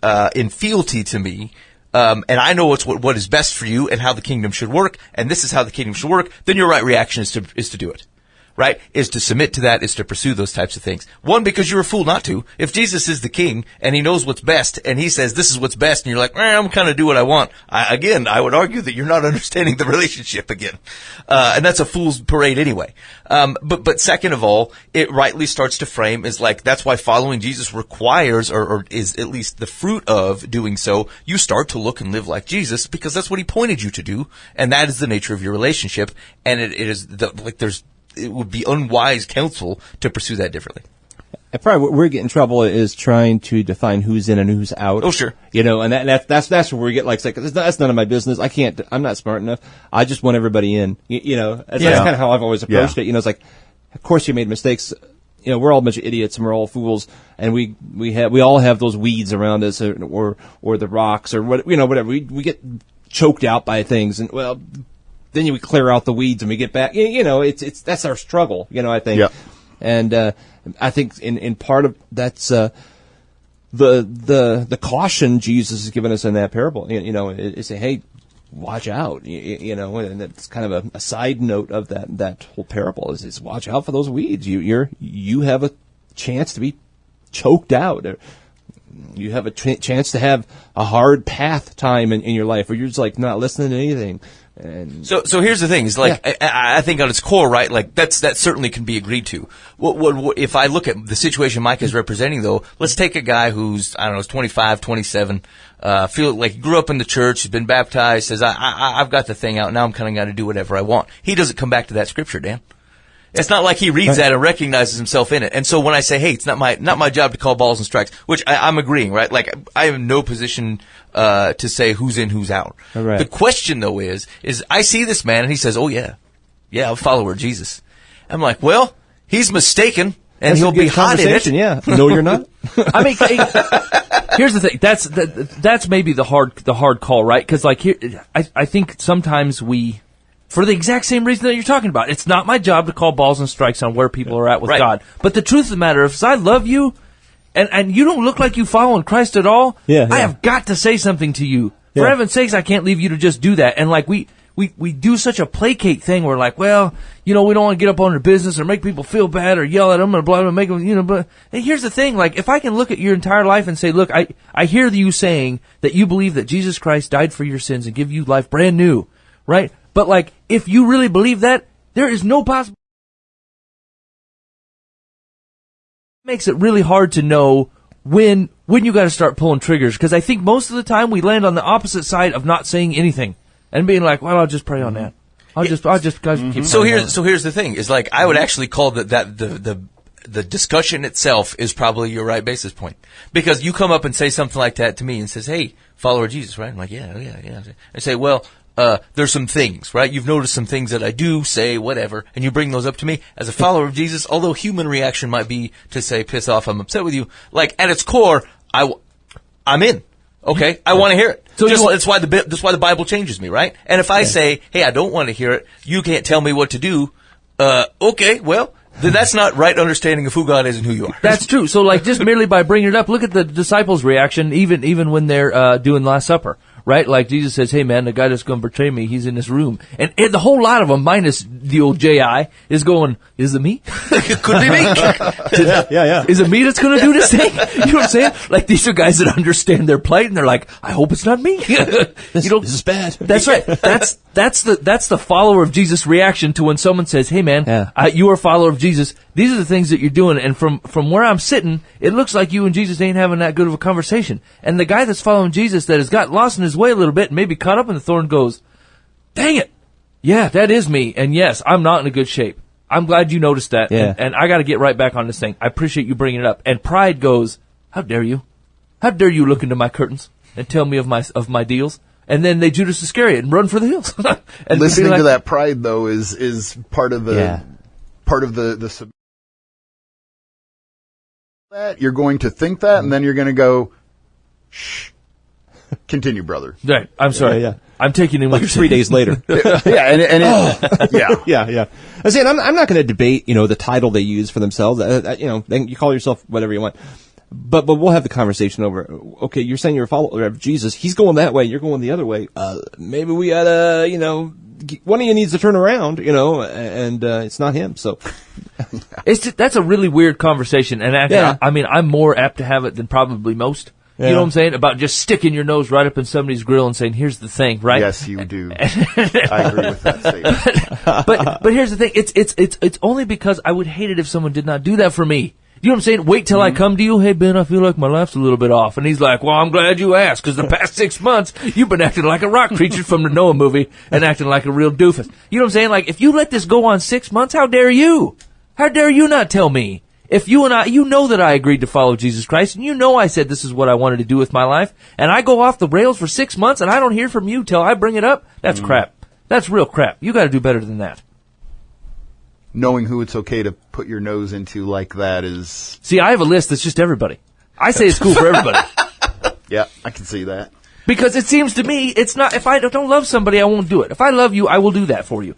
fealty to me, and I know what is best for you and how the kingdom should work, and this is how the kingdom should work, then your right reaction is to do it. Right? Is to submit to that, is to pursue those types of things. One, because you're a fool not to. If Jesus is the king, and he knows what's best, and he says this is what's best, and you're like, I'm kind of do what I want. I would argue that you're not understanding the relationship again. And that's a fool's parade anyway. But second of all, it rightly starts to frame is like, that's why following Jesus requires, or is at least the fruit of doing so, you start to look and live like Jesus, because that's what he pointed you to do, and that is the nature of your relationship, and it would be unwise counsel to pursue that differently. And probably where we get in trouble is trying to define who's in and who's out. Oh, sure. And that's where we get like, that's none of my business. I'm not smart enough. I just want everybody in. That's kind of how I've always approached it. It's like, of course you made mistakes. We're all a bunch of idiots and we're all fools, and we all have those weeds around us or the rocks or whatever. We get choked out by things, and then we clear out the weeds and we get back. It's that's our struggle. I think. Yeah. And I think in part of that's the caution Jesus has given us in that parable. Is say, hey, watch out. And that's kind of a side note of that whole parable is watch out for those weeds. You have a chance to be choked out. You have a chance to have a hard path time in your life where you're just like not listening to anything. And so here's the thing: is like I think at its core, right? Like that certainly can be agreed to. What if I look at the situation Mike is representing, though? Let's take a guy who's 25, 27, feel like he grew up in the church, has been baptized, says I've got the thing out now. I'm kind of going to do whatever I want. He doesn't come back to that scripture, Dan. It's not like he reads that and recognizes himself in it. And so when I say, hey, it's not my job to call balls and strikes, which I'm agreeing, right? Like I have no position to say who's in, who's out. Right. The question though is I see this man and he says, oh yeah, I'm a follower of Jesus. I'm like, well, he's mistaken and that's he'll be hot in it. Yeah. No, you're not. I mean, here's the thing. That's maybe the hard call, right? Because like here, I think sometimes we For the exact same reason that you're talking about. It's not my job to call balls and strikes on where people are at with Right. God. But the truth of the matter, if I love you, and you don't look like you following Christ at all, Yeah, I yeah. have got to say something to you. For Yeah. heaven's sakes, I can't leave you to just do that. And like we do such a placate thing where like, well, we don't want to get up on their business or make people feel bad or yell at them or blah, blah, make them, but and here's the thing, like, if I can look at your entire life and say, look, I hear you saying that you believe that Jesus Christ died for your sins and give you life brand new, right? But like, if you really believe that, there is no possible. It makes it really hard to know when you got to start pulling triggers, because I think most of the time we land on the opposite side of not saying anything and being like, well, I'll just pray on that. I'll just guys keep. So praying on here's the thing: is like I would actually call the discussion itself is probably your right basis point, because you come up and say something like that to me and says, "Hey, follower of Jesus," right? I'm like, yeah. I say, well, there's some things, right? You've noticed some things that I do, say, whatever, and you bring those up to me as a follower of Jesus. Although human reaction might be to say, "Piss off, I'm upset with you." Like at its core, I'm in. Okay, I want to hear it. So that's why the Bible changes me, right? And if I say, "Hey, I don't want to hear it," you can't tell me what to do. Okay, well, then that's not right understanding of who God is and who you are. That's true. So, like, just merely by bringing it up, look at the disciples' reaction, even when they're doing Last Supper, right? Like, Jesus says, "Hey, man, the guy that's going to betray me, he's in this room," and the whole lot of them, minus the old J.I., is going, "Is it me? Could be me." Yeah. Is it me that's going to do this thing?" You know what I'm saying? Like, these are guys that understand their plight, and they're like, "I hope it's not me." This is bad. That's right. That's the follower of Jesus reaction to when someone says, "Hey, man, Yeah. you are a follower of Jesus. These are the things that you're doing." And from where I'm sitting, it looks like you and Jesus ain't having that good of a conversation. And the guy that's following Jesus that has got lost in his way a little bit and maybe caught up in the thorn goes, "Dang it. Yeah, that is me. And yes, I'm not in a good shape. I'm glad you noticed that. Yeah. And I got to get right back on this thing. I appreciate you bringing it up." And pride goes, "How dare you? How dare you look into my curtains and tell me of my deals?" And then they Judas Iscariot and run for the hills. And Listening be like, to that pride, though, is part of the that you're going to think that, and then you're going to go, "Shh, continue, brother." Right. I'm sorry. Yeah. I'm taking in what you're 3 days later. Yeah. Yeah. I say, I'm not going to debate, the title they use for themselves. You call yourself whatever you want. But we'll have the conversation over, okay, you're saying you're a follower of Jesus. He's going that way. You're going the other way. Maybe we oughta, one of you needs to turn around, and it's not him. So that's a really weird conversation. And actually, Yeah. I mean, I'm more apt to have it than probably most. Yeah. You know what I'm saying? About just sticking your nose right up in somebody's grill and saying, "Here's the thing," right? Yes, you do. I agree with that statement. But here's the thing. It's only because I would hate it if someone did not do that for me. You know what I'm saying? Wait till I come to you. "Hey, Ben, I feel like my life's a little bit off." And he's like, "Well, I'm glad you asked, because the past 6 months, you've been acting like a rock creature from the Noah movie and acting like a real doofus." You know what I'm saying? Like, if you let this go on 6 months, how dare you? How dare you not tell me? If you and I, you know that I agreed to follow Jesus Christ, and you know I said this is what I wanted to do with my life, and I go off the rails for 6 months, and I don't hear from you till I bring it up, that's crap. That's real crap. You gotta do better than that. Knowing who it's okay to put your nose into like that is... See, I have a list that's just everybody. I say it's cool for everybody. Yeah, I can see that. Because it seems to me, it's not, if I don't love somebody, I won't do it. If I love you, I will do that for you.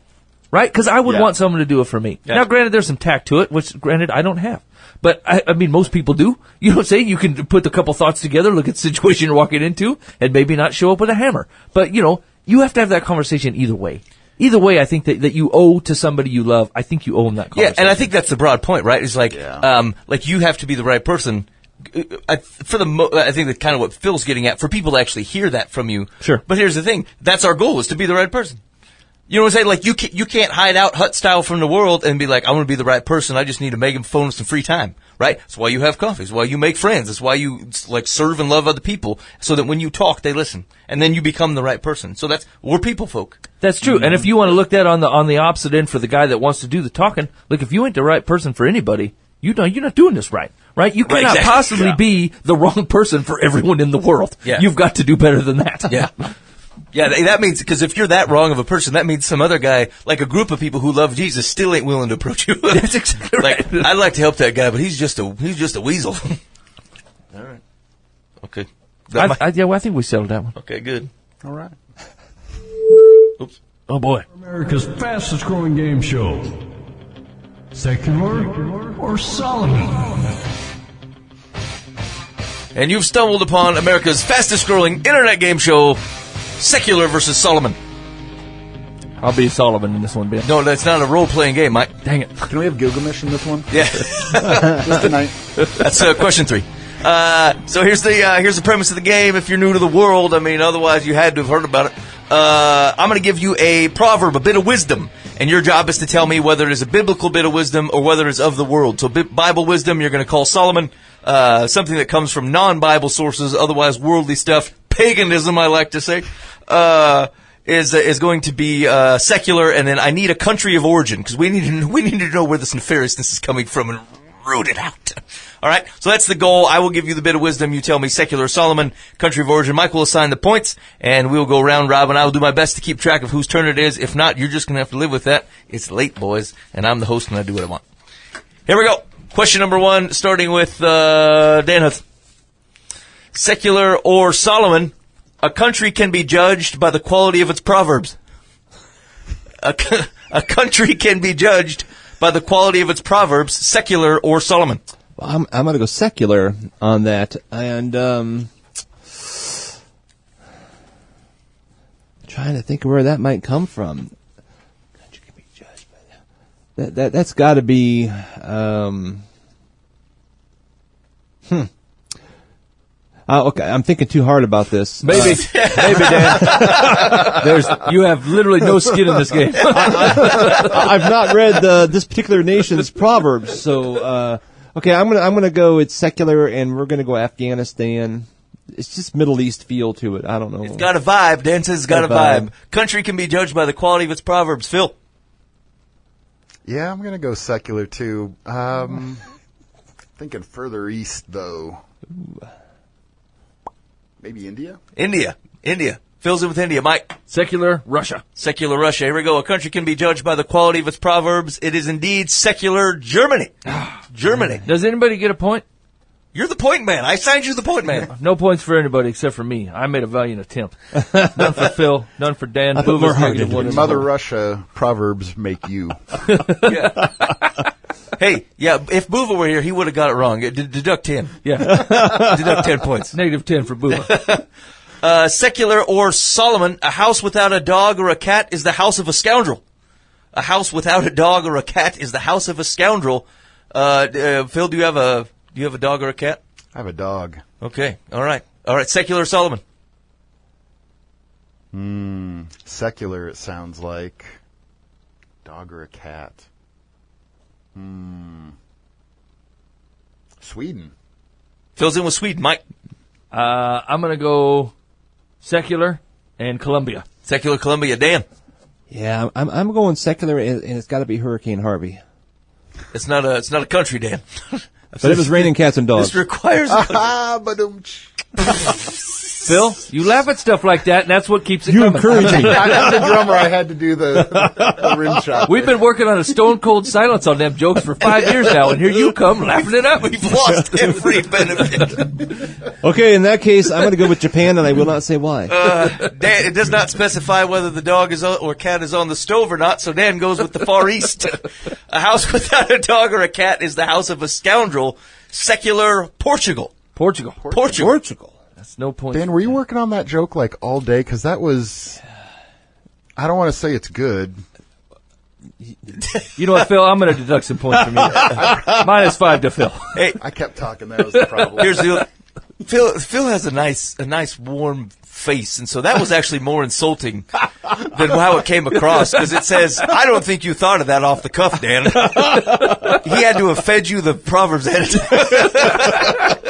Right? Because I would Yeah. want someone to do it for me. Yeah. Now, granted, there's some tact to it, which, granted, I don't have. But, I mean, most people do. You know what I'm saying? You can put a couple thoughts together, look at the situation you're walking into, and maybe not show up with a hammer. But, you have to have that conversation either way. Either way, I think that you owe to somebody you love. I think you owe them that conversation. Yeah, and I think that's the broad point, right? It's like, like you have to be the right person. I think that's kind of what Phil's getting at, for people to actually hear that from you. Sure. But here's the thing: that's our goal, is to be the right person. You know what I'm saying? Like, you can't hide out hut style from the world and be like, "I want to be the right person. I just need to make him phone some free time." Right? That's why you have coffee. That's why you make friends. That's why you like serve and love other people, so that when you talk, they listen, and then you become the right person. So we're people folk. That's true. And if you want to look at on the opposite end for the guy that wants to do the talking, look, if you ain't the right person for anybody, you're not doing this right. Right? You cannot exactly. possibly be the wrong person for everyone in the world. Yeah. You've got to do better than that. Yeah. Yeah, that means, because if you're that wrong of a person, that means some other guy, like a group of people who love Jesus, still ain't willing to approach you. That's exactly right. Like, I'd like to help that guy, but he's just a weasel. All right. Okay. I think we settled that one. Okay, good. All right. Oops. Oh, boy. America's fastest growing game show. Secular or Solomon? And you've stumbled upon America's fastest growing internet game show, Secular versus Solomon. I'll be Solomon in this one, Ben. No, that's not a role-playing game, Mike. Dang it. Can we have Gilgamesh in this one? Yeah. Just tonight. That's question 3. So here's the premise of the game. If you're new to the world, I mean, otherwise you had to have heard about it. I'm going to give you a proverb, a bit of wisdom, and your job is to tell me whether it is a biblical bit of wisdom or whether it's of the world. So Bible wisdom, you're going to call Solomon. Something that comes from non-Bible sources, otherwise worldly stuff, paganism, I like to say, is going to be secular. And then I need a country of origin because we need to know where this nefariousness is coming from and root it out. All right, so that's the goal. I will give you the bit of wisdom. You tell me secular, Solomon, country of origin. Mike will assign the points, and we'll go round robin. I will do my best to keep track of whose turn it is. If not, you're just going to have to live with that. It's late, boys, and I'm the host, and I do what I want. Here we go. Question number 1, starting with Dan Huth. Secular or Solomon, a country can be judged by the quality of its proverbs. A country can be judged by the quality of its proverbs, secular or Solomon. I'm going to go secular on that, and trying to think of where that might come from. Country can be judged by that. That's got to be. Okay, I'm thinking too hard about this. Maybe, Dan. You have literally no skin in this game. I've not read this particular nation's proverbs, so okay, I'm gonna go. It's secular, and we're gonna go Afghanistan. It's just Middle East feel to it. I don't know. It's got a vibe. Dan says it's got a vibe. Country can be judged by the quality of its proverbs. Phil. Yeah, I'm going to go secular, too. Thinking further east, though. Maybe India? India. Phil's in with India. Mike. Secular Russia. Secular Russia. Here we go. A country can be judged by the quality of its proverbs. It is indeed secular Germany. Germany. Does anybody get a point? You're the point man. I signed you the point man. No points for anybody except for me. I made a valiant attempt. None for Phil. None for Dan. I put more heart into it. Mother Russia, proverbs make you. Yeah. Hey, yeah, if Buva were here, he would have got it wrong. Deduct 10. Yeah. Deduct 10 points. Negative 10 for Buva. Secular or Solomon, a house without a dog or a cat is the house of a scoundrel. A house without a dog or a cat is the house of a scoundrel. Phil, do you have a dog or a cat? I have a dog. Okay. All right. Secular or Solomon? Secular, it sounds like. Dog or a cat? Sweden. Phil's in with Sweden. Mike? I'm going to go secular and Colombia. Secular Colombia. Dan? Yeah, I'm going secular, and it's got to be Hurricane Harvey. It's not a country, Dan. But it was raining cats and dogs. This requires Phil, you laugh at stuff like that, and that's what keeps it You coming. encourage me. I'm the drummer. I had to do the rim shot. We've been working on a stone cold silence on them jokes for 5 years now, and here you come laughing it up. We've lost every benefit. Okay, in that case, I'm going to go with Japan, and I will not say why. Dan, it does not specify whether the dog is or cat is on the stove or not, so Dan goes with the Far East. A house without a dog or a cat is the house of a scoundrel. Secular Portugal. Portugal. That's no point. Ben, were you working on that joke like all day? Because that was. I don't want to say it's good. You know what, Phil? I'm going to deduct some points from you. -5 to Phil. Hey, I kept talking. That was the problem. here's the Phil has a nice warm face, and so that was actually more insulting than how it came across, because it says, I don't think you thought of that off the cuff, Dan. He had to have fed you the Proverbs editor.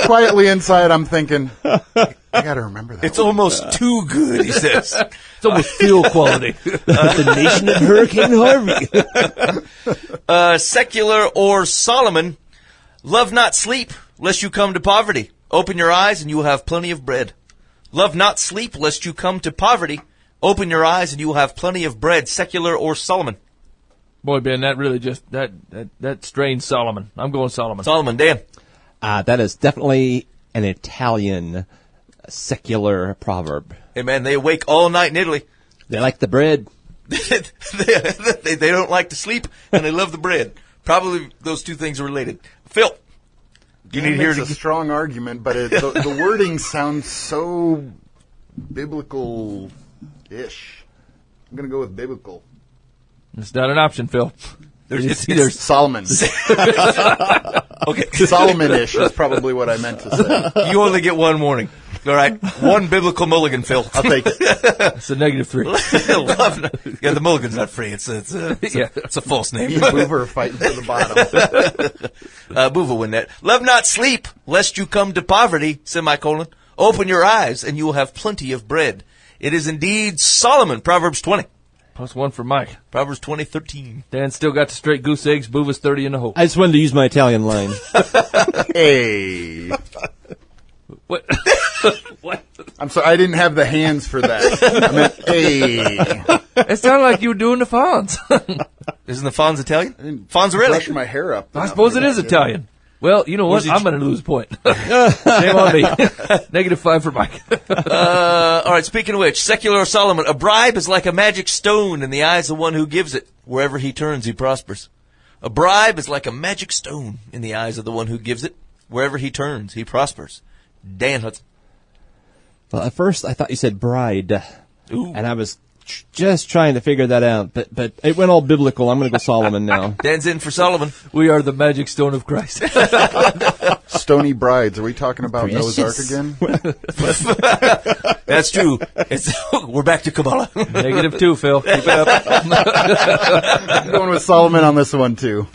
Quietly inside, I'm thinking, I got to remember that. It's almost too good, he says. It's almost Phil quality. The nation of Hurricane Harvey. Secular or Solomon, love not sleep, lest you come to poverty. Open your eyes, and you will have plenty of bread. Love not sleep, lest you come to poverty. Open your eyes, and you will have plenty of bread. Secular or Solomon? Boy, Ben, that really just that strains Solomon. I'm going Solomon. Solomon, Dan. That is definitely an Italian secular proverb. Hey, man, they awake all night in Italy. They like the bread. they don't like to sleep and they love the bread. Probably those two things are related. Phil, you need to hear a strong argument, but the wording sounds so biblical-ish. I'm going to go with biblical. It's not an option, Phil. It's Solomon. Okay. Solomon-ish is probably what I meant to say. You only get one warning. All right, one biblical mulligan, Phil. I'll take it. It's a -3. Yeah, the mulligan's not free. It's a false name. Me and Boover are fighting for the bottom. Boover will win that. Love not sleep, lest you come to poverty, semicolon. Open your eyes, and you will have plenty of bread. It is indeed Solomon, Proverbs 20. +1 for Mike. Proverbs 20:13. Dan still got the straight goose eggs. Boova's 30 in the hole. I just wanted to use my Italian line. Hey. What? What? I'm sorry, I didn't have the hands for that. I meant, hey. It sounded like you were doing the Fonz. Isn't the Fonz Italian? Brush Fonzarelli. my hair up. I suppose it is Italian. Well, you know what? I'm going to lose a point. Shame on me. -5 for Mike. All right, speaking of which, secular Solomon, a bribe is like a magic stone in the eyes of one who gives it. Wherever he turns, he prospers. A bribe is like a magic stone in the eyes of the one who gives it. Wherever he turns, he prospers. Dan Hudson. Well, at first I thought you said bride. Ooh. And I was just trying to figure that out, but it went all biblical. I'm going to go Solomon now. Dan's in for Solomon. We are the magic stone of Christ. Stony brides. Are we talking about Noah's Ark again? That's true. We're back to Kabbalah. -2, Phil. Keep it up. I'm going with Solomon on this one, too.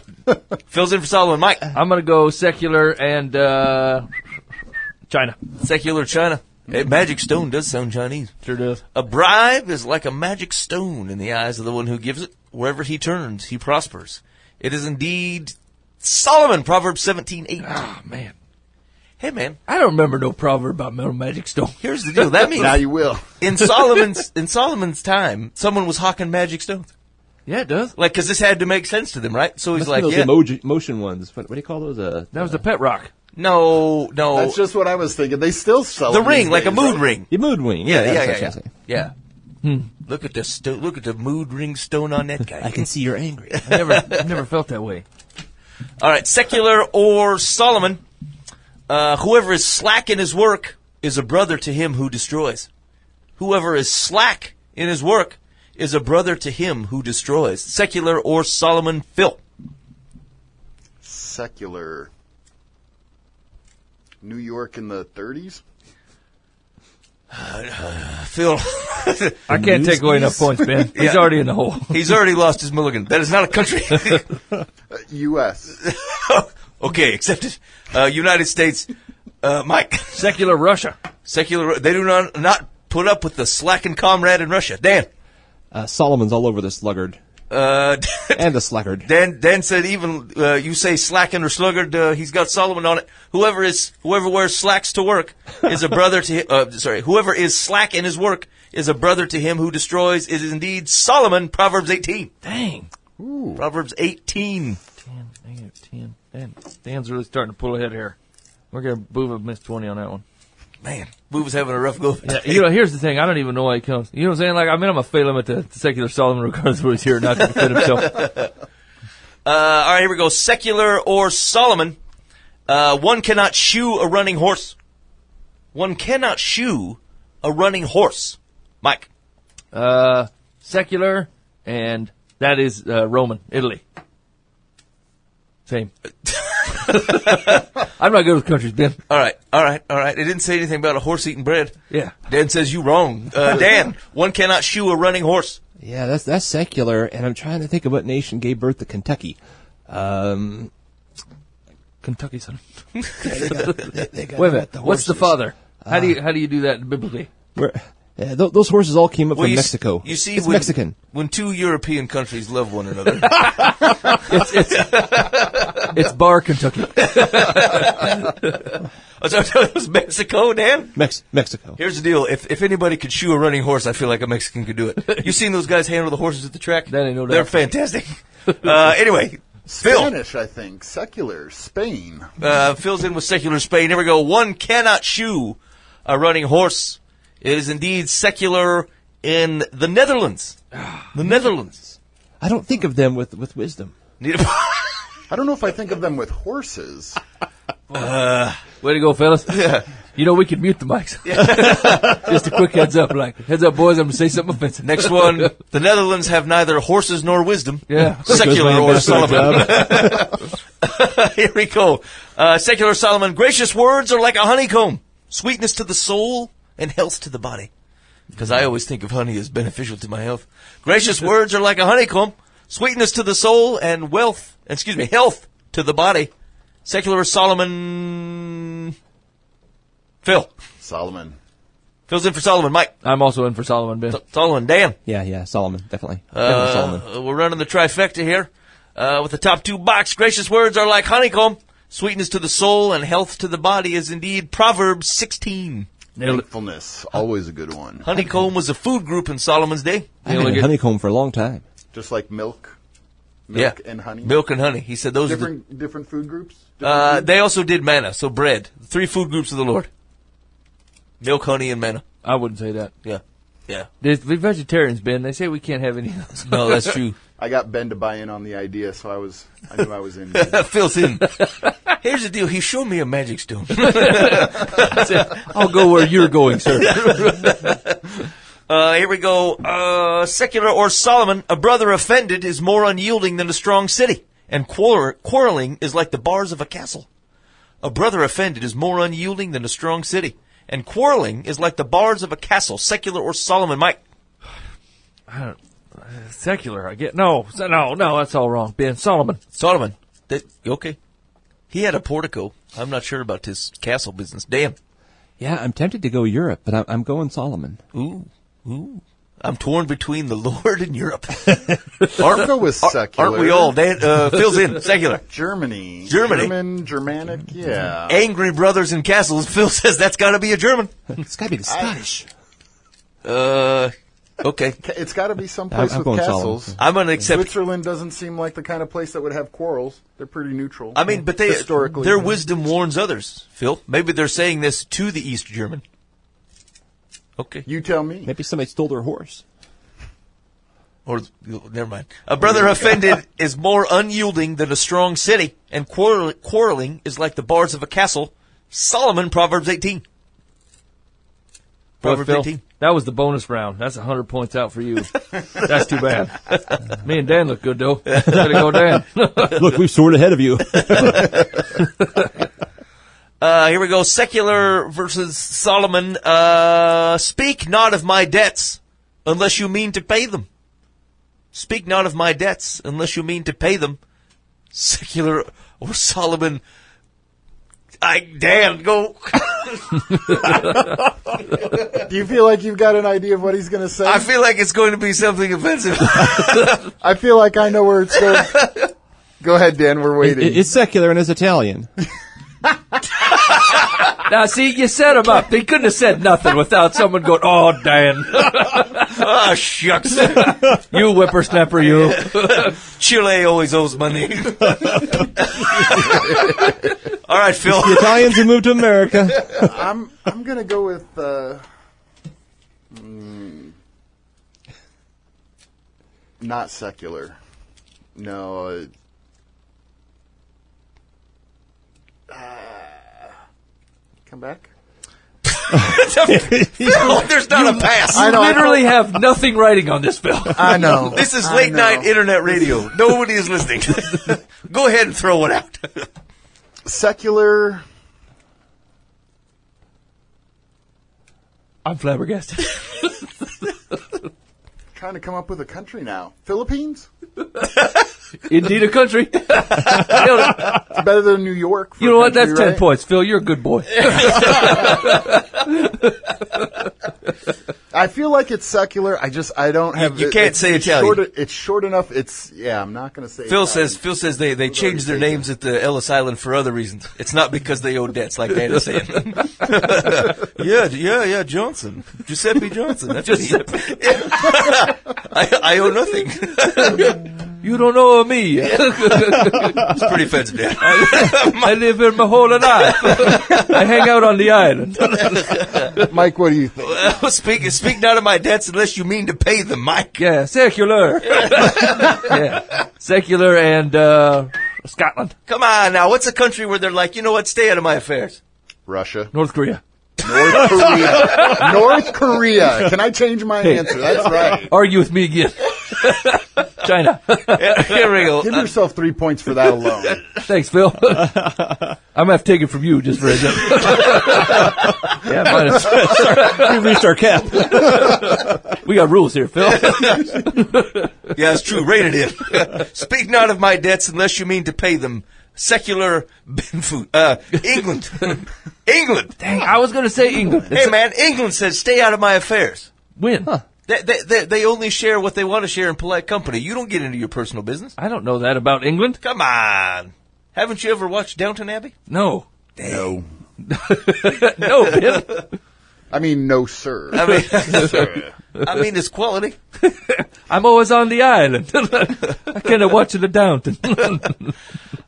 Phil's in for Solomon. Mike. I'm going to go secular and China. Secular China. Hey, magic stone does sound Chinese. Sure does. A bribe is like a magic stone in the eyes of the one who gives it. Wherever he turns, he prospers. It is indeed Solomon, Proverbs 17:8. Oh, man. Hey, man, I don't remember no proverb about metal magic stone. here's the deal. That means Now you will. in Solomon's time, someone was hawking magic stones. Yeah, it does. Like, because this had to make sense to them, right? So he's Must be like, those yeah. motion ones. What do you call those? That was the pet rock. No. That's just what I was thinking. They still sell The them ring, these like a days, mood right? ring. the mood wing. Yeah. that's what I'm saying. Yeah. Look at the look at the mood ring stone on that guy. I can see you're angry. I never felt that way. All right, secular or Solomon. Whoever is slack in his work is a brother to him who destroys. Whoever is slack in his work is a brother to him who destroys. Secular or Solomon. Phil. Secular. New York in the 30s? Phil. I can't take away enough points, Ben. He's already in the hole. He's already lost his mulligan. That is not a country. U.S. Okay, accepted. United States. Mike. Secular Russia. Secular. They do not put up with the slacking comrade in Russia. Dan. Solomon's all over the sluggard. And the sluggard. Dan said even you say slacking or sluggard, he's got Solomon on it. Whoever wears slacks to work is a brother to whoever is slack in his work is a brother to him who destroys. It is indeed Solomon. Proverbs 18. Dang. Ooh. Proverbs 18. 10. Dan's really starting to pull ahead here. We're going to Boova miss 20 on that one. Man, Boo was having a rough go. Yeah, here's the thing. I don't even know why he comes. You know what I'm saying? Like, I'm going to fail him at the secular Solomon regardless of whether he's here or not to defend himself. All right, here we go. Secular or Solomon. One cannot shoe a running horse. One cannot shoe a running horse. Mike. Secular, and that is Roman, Italy. Same. I'm not good with countries, Ben. All right. It didn't say anything about a horse eating bread. Yeah. Dan says you wrong. Dan, one cannot shoe a running horse. Yeah, that's secular, and I'm trying to think of what nation gave birth to Kentucky. Kentucky, son. They got Wait a minute. the What's the horses. father? How do you do that biblically? Those horses all came up from you Mexico. You see, it's Mexican. When two European countries love one another. It's Bar, Kentucky. It was Mexico, Dan? Mexico. Here's the deal. If anybody could shoe a running horse, I feel like a Mexican could do it. You seen those guys handle the horses at the track? That ain't no doubt. They're fantastic. Anyway, Phil. Spanish, I think. Secular. Spain. Phil's in with secular Spain. Here we go. One cannot shoe a running horse. It is indeed secular in the Netherlands. The Netherlands. I don't think of them with wisdom. I don't know if I think of them with horses. Way to go, fellas. Yeah. You know, we could mute the mics. Just a quick heads up, heads up, boys, I'm going to say something offensive. Next one, the Netherlands have neither horses nor wisdom. Yeah. Secular or Solomon. Here we go. Secular Solomon, gracious words are like a honeycomb, sweetness to the soul and health to the body. Because I always think of honey as beneficial to my health. Gracious words are like a honeycomb, sweetness to the soul and health to the body. Secular Solomon, Phil. Solomon. Phil's in for Solomon. Mike. I'm also in for Solomon, Ben. Solomon. Dan. Yeah, Solomon, definitely. Definitely Solomon. We're running the trifecta here. With the top two box, gracious words are like honeycomb. Sweetness to the soul and health to the body is indeed Proverbs 16. Thankfulness, always a good one. Honeycomb was a food group in Solomon's day. I've had honeycomb for a long time. Just like milk and honey. Milk and honey. He said those different food groups. They also did manna, so bread. 3 food groups of the Lord. Milk, honey, and manna. I wouldn't say that. Yeah. Yeah. The vegetarians, Ben, they say we can't have any of those. No, that's true. I got Ben to buy in on the idea, so I knew I was in. Phil's in. Here's the deal. He showed me a magic stone. I'll go where you're going, sir. Here we go. Secular or Solomon, a brother offended is more unyielding than a strong city, and quarreling is like the bars of a castle. A brother offended is more unyielding than a strong city, and quarreling is like the bars of a castle. Secular or Solomon, Mike? Secular, I get. No, that's all wrong, Ben. Solomon. Okay. He had a portico. I'm not sure about this castle business. Dan. Yeah, I'm tempted to go Europe, but I'm going Solomon. Ooh. I'm torn between the Lord and Europe. I'll go with secular. Aren't we all? Dan, Phil's in. Secular. Germany. Germanic, yeah. Angry brothers in castles. Phil says that's got to be a German. It's got to be the Scottish. Okay. It's got to be someplace I'm with going castles. Solomon. I'm going to accept. Switzerland doesn't seem like the kind of place that would have quarrels. They're pretty neutral. I mean, but historically, their wisdom warns others, Phil. Maybe they're saying this to the East German. Okay. You tell me. Maybe somebody stole their horse. Or, never mind. A brother offended is more unyielding than a strong city, and quarreling is like the bars of a castle. Solomon, Proverbs 18. Proverbs Phil, 18. that was the bonus round. That's 100 points out for you. That's too bad. Me and Dan look good, though. Way to go, Dan. Look, we've soared ahead of you. Here we go. Secular versus Solomon. Speak not of my debts unless you mean to pay them. Speak not of my debts unless you mean to pay them. Secular or Solomon. Dan, go. Do you feel like you've got an idea of what he's going to say? I feel like it's going to be something offensive. I feel like I know where it's going. Go ahead, Dan. We're waiting. It's secular and it's Italian. Now, see, you set him up. They couldn't have said nothing without someone going, "Oh, Dan." Oh, shucks. You whippersnapper, you. Chile always owes money. All right, Phil. The Italians who moved to America. I'm going to go with not secular. No. Come back. Phil, there's not a pass. You literally have nothing writing on this, Phil. I know. This is late night internet radio. Nobody is listening. Go ahead and throw it out. Secular. I'm flabbergasted. Trying to come up with a country now. Philippines? Indeed, a country. It's better than New York. You know what? That's 10 points. Phil, you're a good boy. I feel like it's secular. I don't have. You can't say Italian. It's short enough. I'm not going to say. Phil Italian. says they changed their names at the Ellis Island for other reasons. It's not because they owe debts, like Dan is saying. Yeah, Johnson. Giuseppe Johnson. That's Giuseppe. I owe nothing. You don't know me. It's pretty offensive, Dan. I live here my whole life. I hang out on the island. Mike, what do you think? Speak not of my debts unless you mean to pay them, Mike. Yeah, secular. Yeah. Secular and Scotland. Come on now. What's a country where they're like, you know what, stay out of my affairs? Russia. North Korea. North Korea. North Korea. Can I change my answer? That's right. Argue with me again. China. Here we go. Give yourself 3 points for that alone. Thanks, Phil. I'm going to have to take it from you just for a second. Yeah, minus. We reached our cap. We got rules here, Phil. Yeah, it's true. Rate it in. Speak not of my debts unless you mean to pay them. Secular England. England. Dang, I was going to say England. Hey, man, England says stay out of my affairs. When? Huh. They only share what they want to share in polite company. You don't get into your personal business. I don't know that about England. Come on. Haven't you ever watched Downton Abbey? No. No. No, Phil. I mean, no, sir. I mean, it's quality. I'm always on the island. I can't watch the Downton.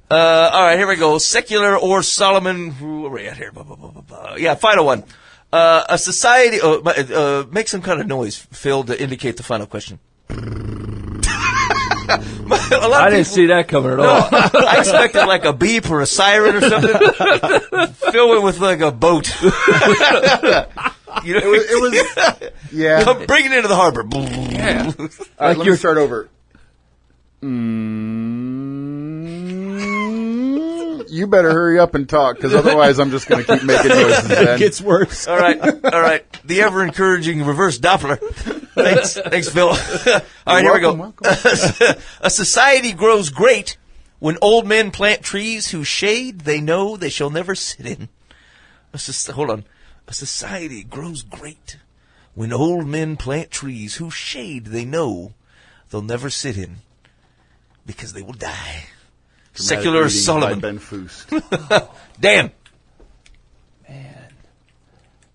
All right, here we go. Secular or Solomon? Where are we at here? Yeah, final one. A society. Make some kind of noise, Phil, to indicate the final question. I didn't see that coming at all. I expected like a beep or a siren or something. Phil went with like a boat. You know, It was yeah. Come, bring it into the harbor. Yeah. All right, let me start over. You better hurry up and talk, because otherwise I'm just going to keep making noises. It gets worse. All right. The ever encouraging reverse Doppler. Thanks, Phil. All right, here we go. Welcome. A society grows great when old men plant trees whose shade they know they shall never sit in. Hold on. A society grows great when old men plant trees whose shade they know they'll never sit in because they will die. Secular Reading Solomon. by Ben Foust. Dan. Man,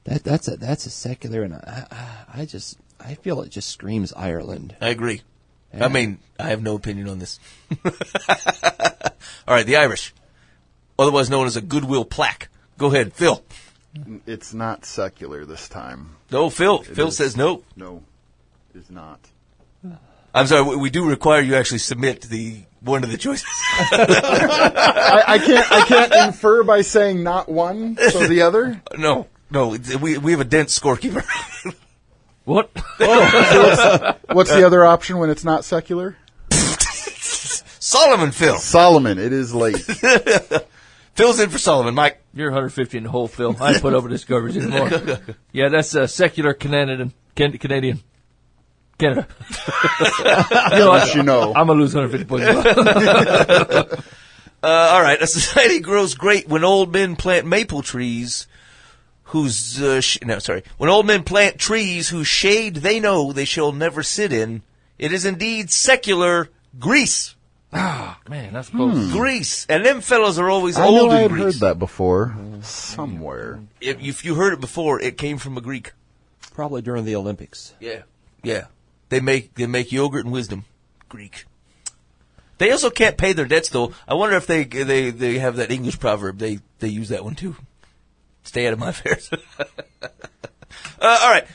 that's a secular, and I feel it just screams Ireland. I agree. Yeah. I mean, I have no opinion on this. All right, the Irish, otherwise known as a goodwill plaque. Go ahead, Phil. It's not secular this time. No, Phil. Phil is. says no. No, it's not. I'm sorry. We do require you actually submit one of the choices. I can't infer by saying not one, so the other. No. We have a dense scorekeeper. What? What's the other option when it's not secular? Solomon, Phil. Solomon. It is late. Phil's in for Solomon. Mike. You're 150 in the hole, Phil. I ain't put over this garbage anymore. Yeah, that's secular Canadian. Canada. You know. I'm going to lose 150 points. All right. A society grows great when old men plant maple trees when old men plant trees whose shade they know they shall never sit in. It is indeed secular Greece. Ah, man, that's close. Greece. And them fellows are always I old know I in had Greece. heard that before somewhere. If you heard it before, it came from a Greek. Probably during the Olympics. Yeah. They make yogurt and wisdom. Greek. They also can't pay their debts, though. I wonder if they have that English proverb. They use that one, too. Stay out of my affairs. All right.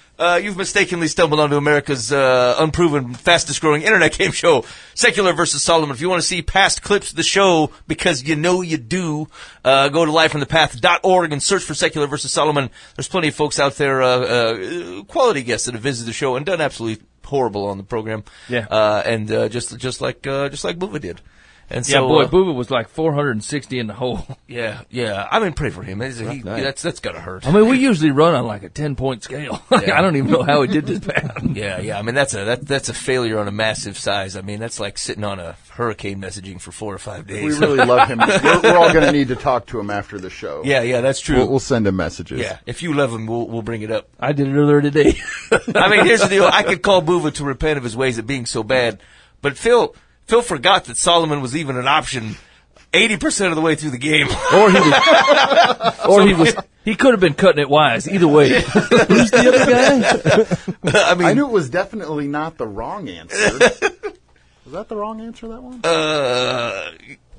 You've mistakenly stumbled onto America's unproven, fastest-growing internet game show, Secular vs. Solomon. If you want to see past clips of the show, because you know you do, go to livefromthepath.org and search for Secular vs. Solomon. There's plenty of folks out there, quality guests that have visited the show and done absolutely horrible on the program. Yeah. And just like Bubba did. And so, yeah, boy, Booba was like 460 in the hole. Yeah. I mean, pray for him. That's gotta hurt. I mean, we usually run on like a 10-point scale. Yeah. I don't even know how he did this bad. Yeah. I mean, that's a failure on a massive size. I mean, that's like sitting on a hurricane messaging for 4 or 5 days. We really love him. We're all going to need to talk to him after the show. Yeah, that's true. We'll send him messages. Yeah, if you love him, we'll bring it up. I did it earlier today. I mean, here's the deal. I could call Booba to repent of his ways at being so bad, but Phil forgot that Solomon was even an option 80% of the way through the game. He could have been cutting it wise. Either way. Who's the other guy? I knew it was definitely not the wrong answer. Was that the wrong answer, that one?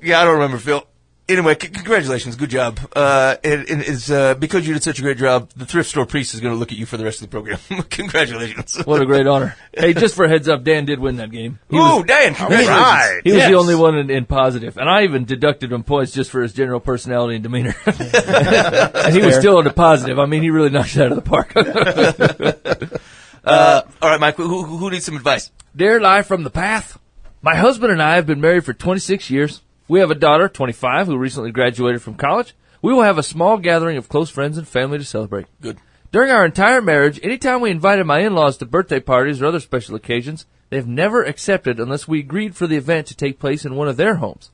Yeah, I don't remember, Phil. Anyway, congratulations. Good job. It's because you did such a great job, the thrift store priest is going to look at you for the rest of the program. Congratulations. What a great honor. Hey, just for a heads up, Dan did win that game. Dan, congratulations. He was the only one in positive. And I even deducted him points just for his general personality and demeanor. And he was still in a positive. I mean, he really knocked it out of the park. All right, Mike, who needs some advice? Dear Live from the Path, my husband and I have been married for 26 years. We have a daughter, 25, who recently graduated from college. We will have a small gathering of close friends and family to celebrate. Good. During our entire marriage, anytime we invited my in-laws to birthday parties or other special occasions, they have never accepted unless we agreed for the event to take place in one of their homes.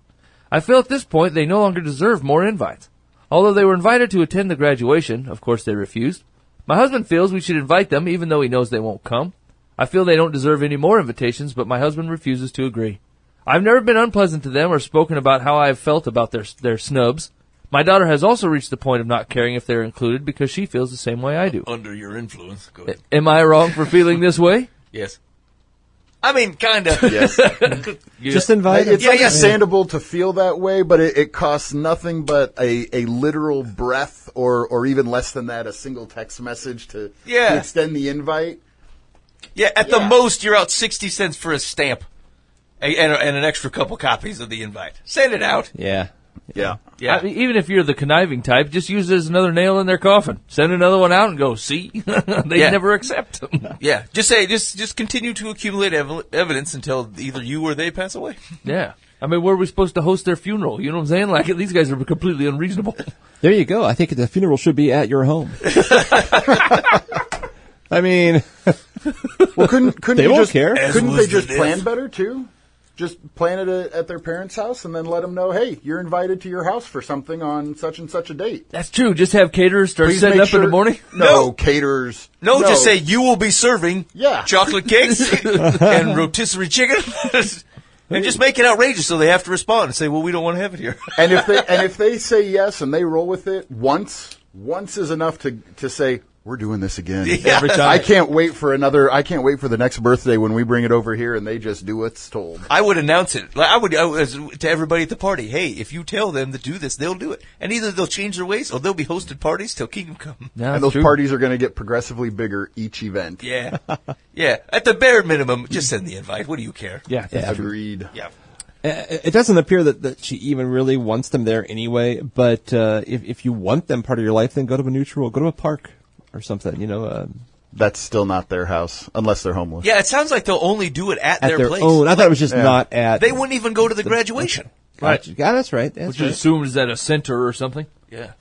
I feel at this point they no longer deserve more invites. Although they were invited to attend the graduation, of course they refused. My husband feels we should invite them even though he knows they won't come. I feel they don't deserve any more invitations, but my husband refuses to agree. I've never been unpleasant to them or spoken about how I have felt about their snubs. My daughter has also reached the point of not caring if they're included because she feels the same way I do. Under your influence. Go ahead. Am I wrong for feeling this way? Yes. I mean, kind of. Yes. Just invite them. It's understandable to feel that way, but it costs nothing but a literal breath or even less than that, a single text message to extend the invite. Yeah, at the most, you're out 60 cents for a stamp and an extra couple copies of the invite. Send it out. Yeah. Yeah. I mean, even if you're the conniving type, just use it as another nail in their coffin. Send another one out and go, see? They never accept them. Yeah. Just say, just continue to accumulate evidence until either you or they pass away. Yeah. I mean, where are we supposed to host their funeral? You know what I'm saying? Like, these guys are completely unreasonable. There you go. I think the funeral should be at your home. I mean, well, couldn't they you won't just care. Couldn't they just plan better too? Just plan it at their parents' house and then let them know, hey, you're invited to your house for something on such and such a date. That's true. Just have caterers start Please setting make up in the morning. No, caterers. No, just say you will be serving chocolate cakes and rotisserie chicken. And just make it outrageous so they have to respond and say, well, we don't want to have it here. And if they say yes and they roll with it, once is enough to say, we're doing this again. Yeah. Every time. I can't wait for the next birthday when we bring it over here and they just do what's told. I would announce it. I would to everybody at the party, hey, if you tell them to do this, they'll do it. And either they'll change their ways or they'll be hosted parties till Kingdom Come. Yeah, and those true. parties are going to get progressively bigger each event. Yeah. Yeah. At the bare minimum, just send the invite. What do you care? Yeah. Agreed. Yeah. It doesn't appear that she even really wants them there anyway, but if you want them part of your life, then go to a neutral, go to a park or something, you know. That's still not their house, unless they're homeless. Yeah, it sounds like they'll only do it at their place. own. I thought it was just not at. They wouldn't even go to the graduation. Right. Yeah, that's right. That's Which right. is assumed is at a center or something. Yeah.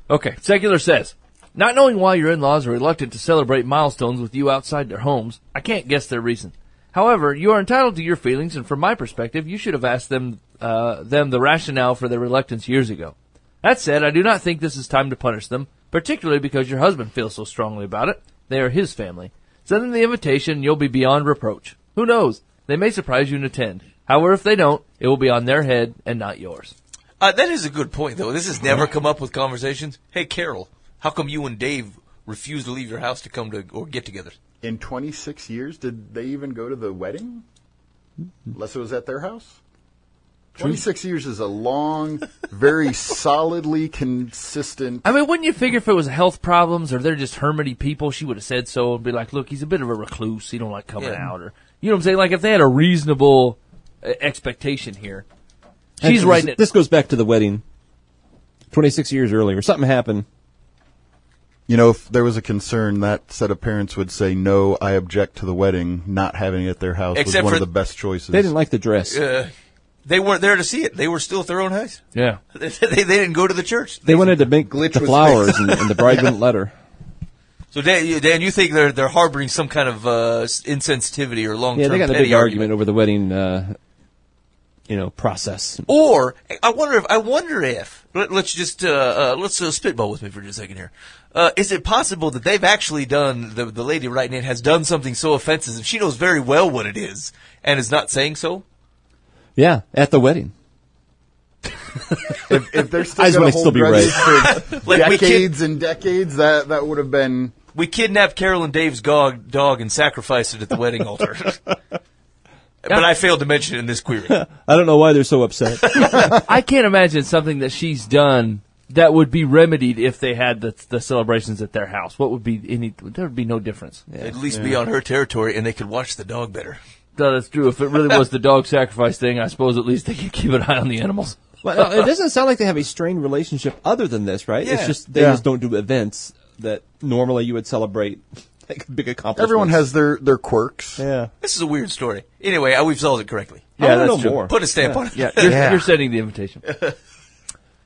Okay. Secular says, not knowing why your in-laws are reluctant to celebrate milestones with you outside their homes, I can't guess their reason. However, you are entitled to your feelings, and from my perspective, you should have asked them the rationale for their reluctance years ago. That said, I do not think this is time to punish them, particularly because your husband feels so strongly about it. They are his family. Send them the invitation, and you'll be beyond reproach. Who knows? They may surprise you and attend. However, if they don't, it will be on their head and not yours. That is a good point, though. This has never come up with conversations. Hey, Carol, how come you and Dave refuse to leave your house to come to or get together? In 26 years, did they even go to the wedding? Unless it was at their house? 26 years is a long, very solidly consistent... I mean, wouldn't you figure if it was health problems or they're just hermity people, she would have said so and be like, look, he's a bit of a recluse. He don't like coming out. Or you know what I'm saying? Like, if they had a reasonable expectation here. She's writing it. This goes back to the wedding 26 years earlier. Something happened. You know, if there was a concern, that set of parents would say, no, I object to the wedding. Not having it at their house Except was one for of the best choices. They didn't like the dress. They weren't there to see it. They were still at their own house. Yeah. They didn't go to the church. They wanted to make Glitch the was flowers, and the bride wouldn't let her. So, Dan, you think they're harboring some kind of insensitivity or long-term Yeah, they got a petty big argument over the wedding, process. Or I wonder if let's just spitball with me for just a second here. Is it possible that they've actually done the lady writing it has done something so offensive and she knows very well what it is and is not saying so? Yeah, at the wedding. If they're still Eyes going might to still hold be grudges right. for Like decades and decades, that would have been... We kidnapped Carol and Dave's dog and sacrificed it at the wedding altar. But I failed to mention it in this query. I don't know why they're so upset. I can't imagine something that she's done that would be remedied if they had the celebrations at their house. What would be there would be no difference. At least be on her territory, and they could watch the dog better. No, that's true. If it really was the dog sacrifice thing, I suppose at least they could keep an eye on the animals. Well, it doesn't sound like they have a strained relationship other than this, right? Yeah. It's just they just don't do events that normally you would celebrate. Like big accomplishments. Everyone has their quirks. Yeah. This is a weird story. Anyway, we've solved it correctly. I wanna that's know true. more. Put a stamp on it. Yeah, you're sending the invitation.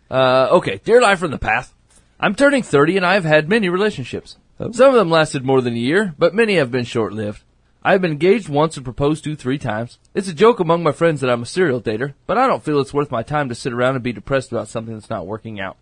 Okay, dear life from the path. I'm turning 30 and I've had many relationships. Oh. Some of them lasted more than a year, but many have been short-lived. I've been engaged once and proposed to 3 times. It's a joke among my friends that I'm a serial dater, but I don't feel it's worth my time to sit around and be depressed about something that's not working out.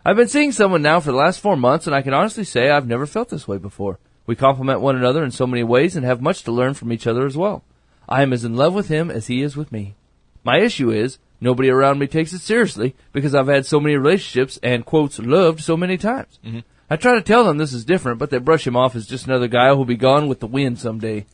I've been seeing someone now for the last 4 months, and I can honestly say I've never felt this way before. We complement one another in so many ways and have much to learn from each other as well. I am as in love with him as he is with me. My issue is, nobody around me takes it seriously because I've had so many relationships and, quotes, loved so many times. Mm-hmm. I try to tell them this is different, but they brush him off as just another guy who'll be gone with the wind someday.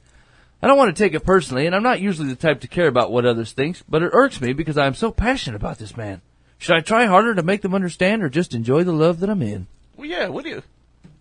I don't want to take it personally, and I'm not usually the type to care about what others think, but it irks me because I am so passionate about this man. Should I try harder to make them understand or just enjoy the love that I'm in? Well, yeah, what do you?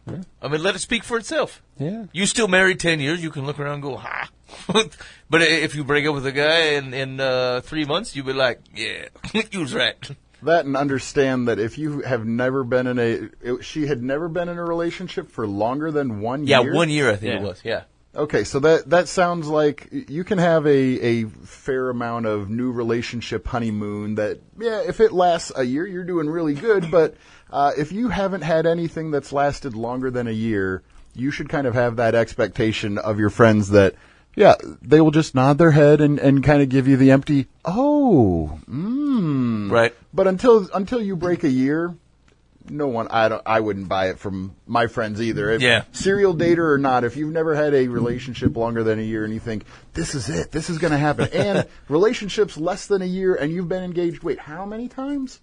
Yeah. I mean, let it speak for itself. Yeah. You still married 10 years, you can look around and go, ha. But if you break up with a guy in 3 months, you'll be like, yeah, you was right. That and understand that if you have never been she had never been in a relationship for longer than 1 year. Yeah, 1 year I think it was, yeah. Okay, so that sounds like you can have a fair amount of new relationship honeymoon that, yeah, if it lasts a year, you're doing really good. But if you haven't had anything that's lasted longer than a year, you should kind of have that expectation of your friends that, yeah, they will just nod their head and kind of give you the empty, Right. But until you break a year, no one, I wouldn't buy it from my friends either. Yeah. Serial dater or not, if you've never had a relationship longer than a year and you think, this is it, this is going to happen, and relationships less than a year and you've been engaged, wait, how many times?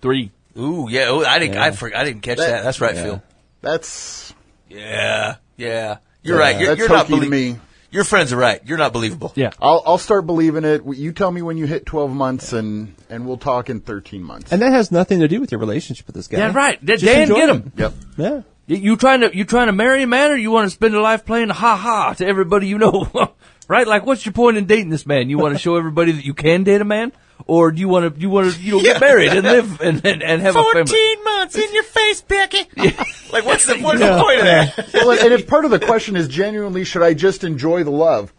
3. Ooh, yeah. Oh, I didn't catch that. That's right, Phil. That's... Yeah. You're right. You're that's not hokey to me. Your friends are right. You're not believable. Yeah. I'll start believing it. You tell me when you hit 12 months and we'll talk in 13 months. And that has nothing to do with your relationship with this guy. Yeah, right. Just Dan, enjoy get him. him. Yep. Yeah. You trying to marry a man, or you want to spend a life playing ha-ha to everybody you know? Right? Like, what's your point in dating this man? You want to show everybody that you can date a man? Or do you want to get married and live and have a family? 14 months in your face, Becky. Like, what's the point of that? Well, and if part of the question is genuinely, should I just enjoy the love?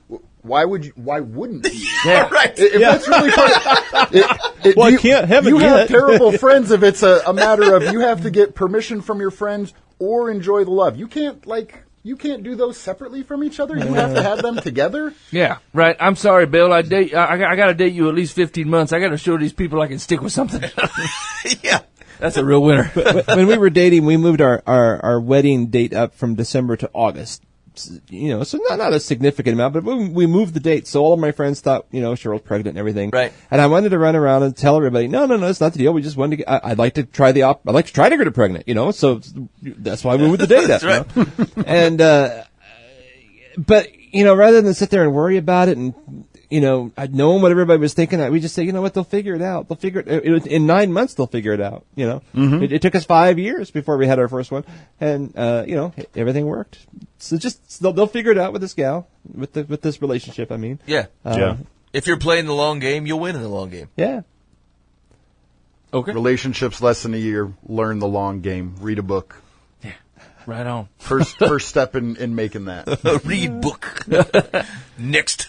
Why wouldn't you? Yeah. Right. If that's really part of Well, I can't have it You yet. have terrible friends if it's a matter of you have to get permission from your friends or enjoy the love. You can't do those separately from each other. You have to have them together. Yeah, right. I'm sorry, Bill. I got to date you at least 15 months. I got to show these people I can stick with something. Yeah. That's a real winner. When we were dating, we moved our wedding date up from December to August. So not a significant amount, but we moved the date. So all of my friends thought, Cheryl's pregnant and everything. Right. And I wanted to run around and tell everybody, no, that's not the deal. We just wanted to I'd like to try I'd like to try to get her pregnant, So that's why we moved the date up. That's right. And, but, rather than sit there and worry about it and, knowing what everybody was thinking, we just say, you know what, they'll figure it out. They'll figure it in 9 months, they'll figure it out, Mm-hmm. It took us 5 years before we had our first one. And, everything worked. So they'll figure it out with this gal, with this relationship, I mean. Yeah. If you're playing the long game, you'll win in the long game. Yeah. Okay. Relationships less than a year. Learn the long game. Read a book. Right on. First step in making that. Read book. Next.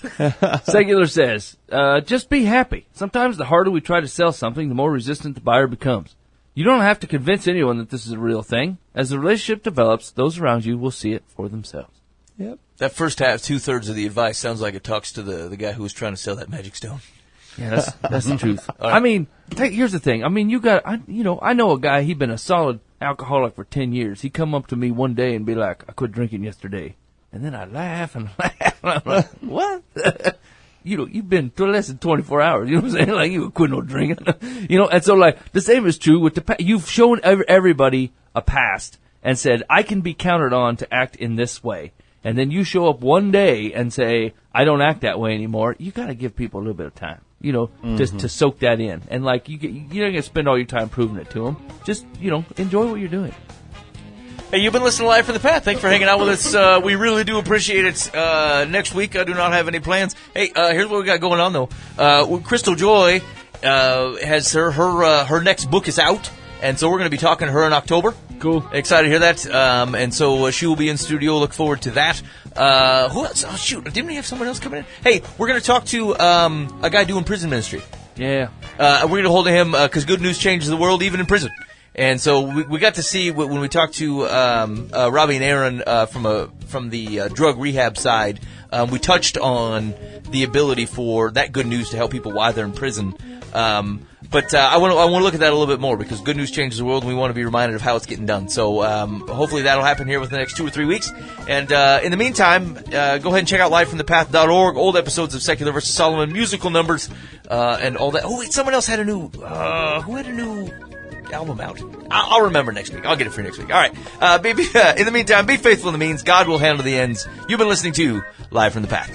Secular says, just be happy. Sometimes the harder we try to sell something, the more resistant the buyer becomes. You don't have to convince anyone that this is a real thing. As the relationship develops, those around you will see it for themselves. Yep. That first half, 2/3 of the advice sounds like it talks to the guy who was trying to sell that magic stone. Yeah, that's the truth. I mean, here's the thing. I mean, I know a guy, he'd been a solid alcoholic for 10 years. He'd come up to me one day and be like, I quit drinking yesterday. And then I'd laugh and laugh. And I'm like, what? You've been to less than 24 hours. You know what I'm saying? Like, you quit no drinking. And so, like, the same is true with you've shown everybody a past and said, I can be counted on to act in this way. and then you show up one day and say, I don't act that way anymore, you got to give people a little bit of time, just to soak that in. And like you're not going to spend all your time proving it to them. Just, enjoy what you're doing. Hey, you've been listening to Live from the Path. Thanks for hanging out with us. We really do appreciate it. Next week, I do not have any plans. Hey, here's what we got going on, though. Crystal Joy has her next book is out, and so we're going to be talking to her in October. Cool. Excited to hear that. And so she will be in studio. Look forward to that. Who else? Oh, shoot. Didn't we have someone else coming in? Hey, we're going to talk to a guy doing prison ministry. Yeah. We're going to hold him because good news changes the world, even in prison. And so we got to see when we talked to Robbie and Aaron from the drug rehab side. We touched on the ability for that good news to help people while they're in prison. But I want to look at that a little bit more because good news changes the world, and we want to be reminded of how it's getting done. So hopefully that'll happen here within the next 2 or 3 weeks. And in the meantime, go ahead and check out livefromthepath.org. Old episodes of Secular vs. Solomon, musical numbers, and all that. Oh wait, someone else had a new. Who had a new album out? I'll remember next week. I'll get it for you next week. All right. In the meantime, be faithful in the means. God will handle the ends. You've been listening to Live from the Path.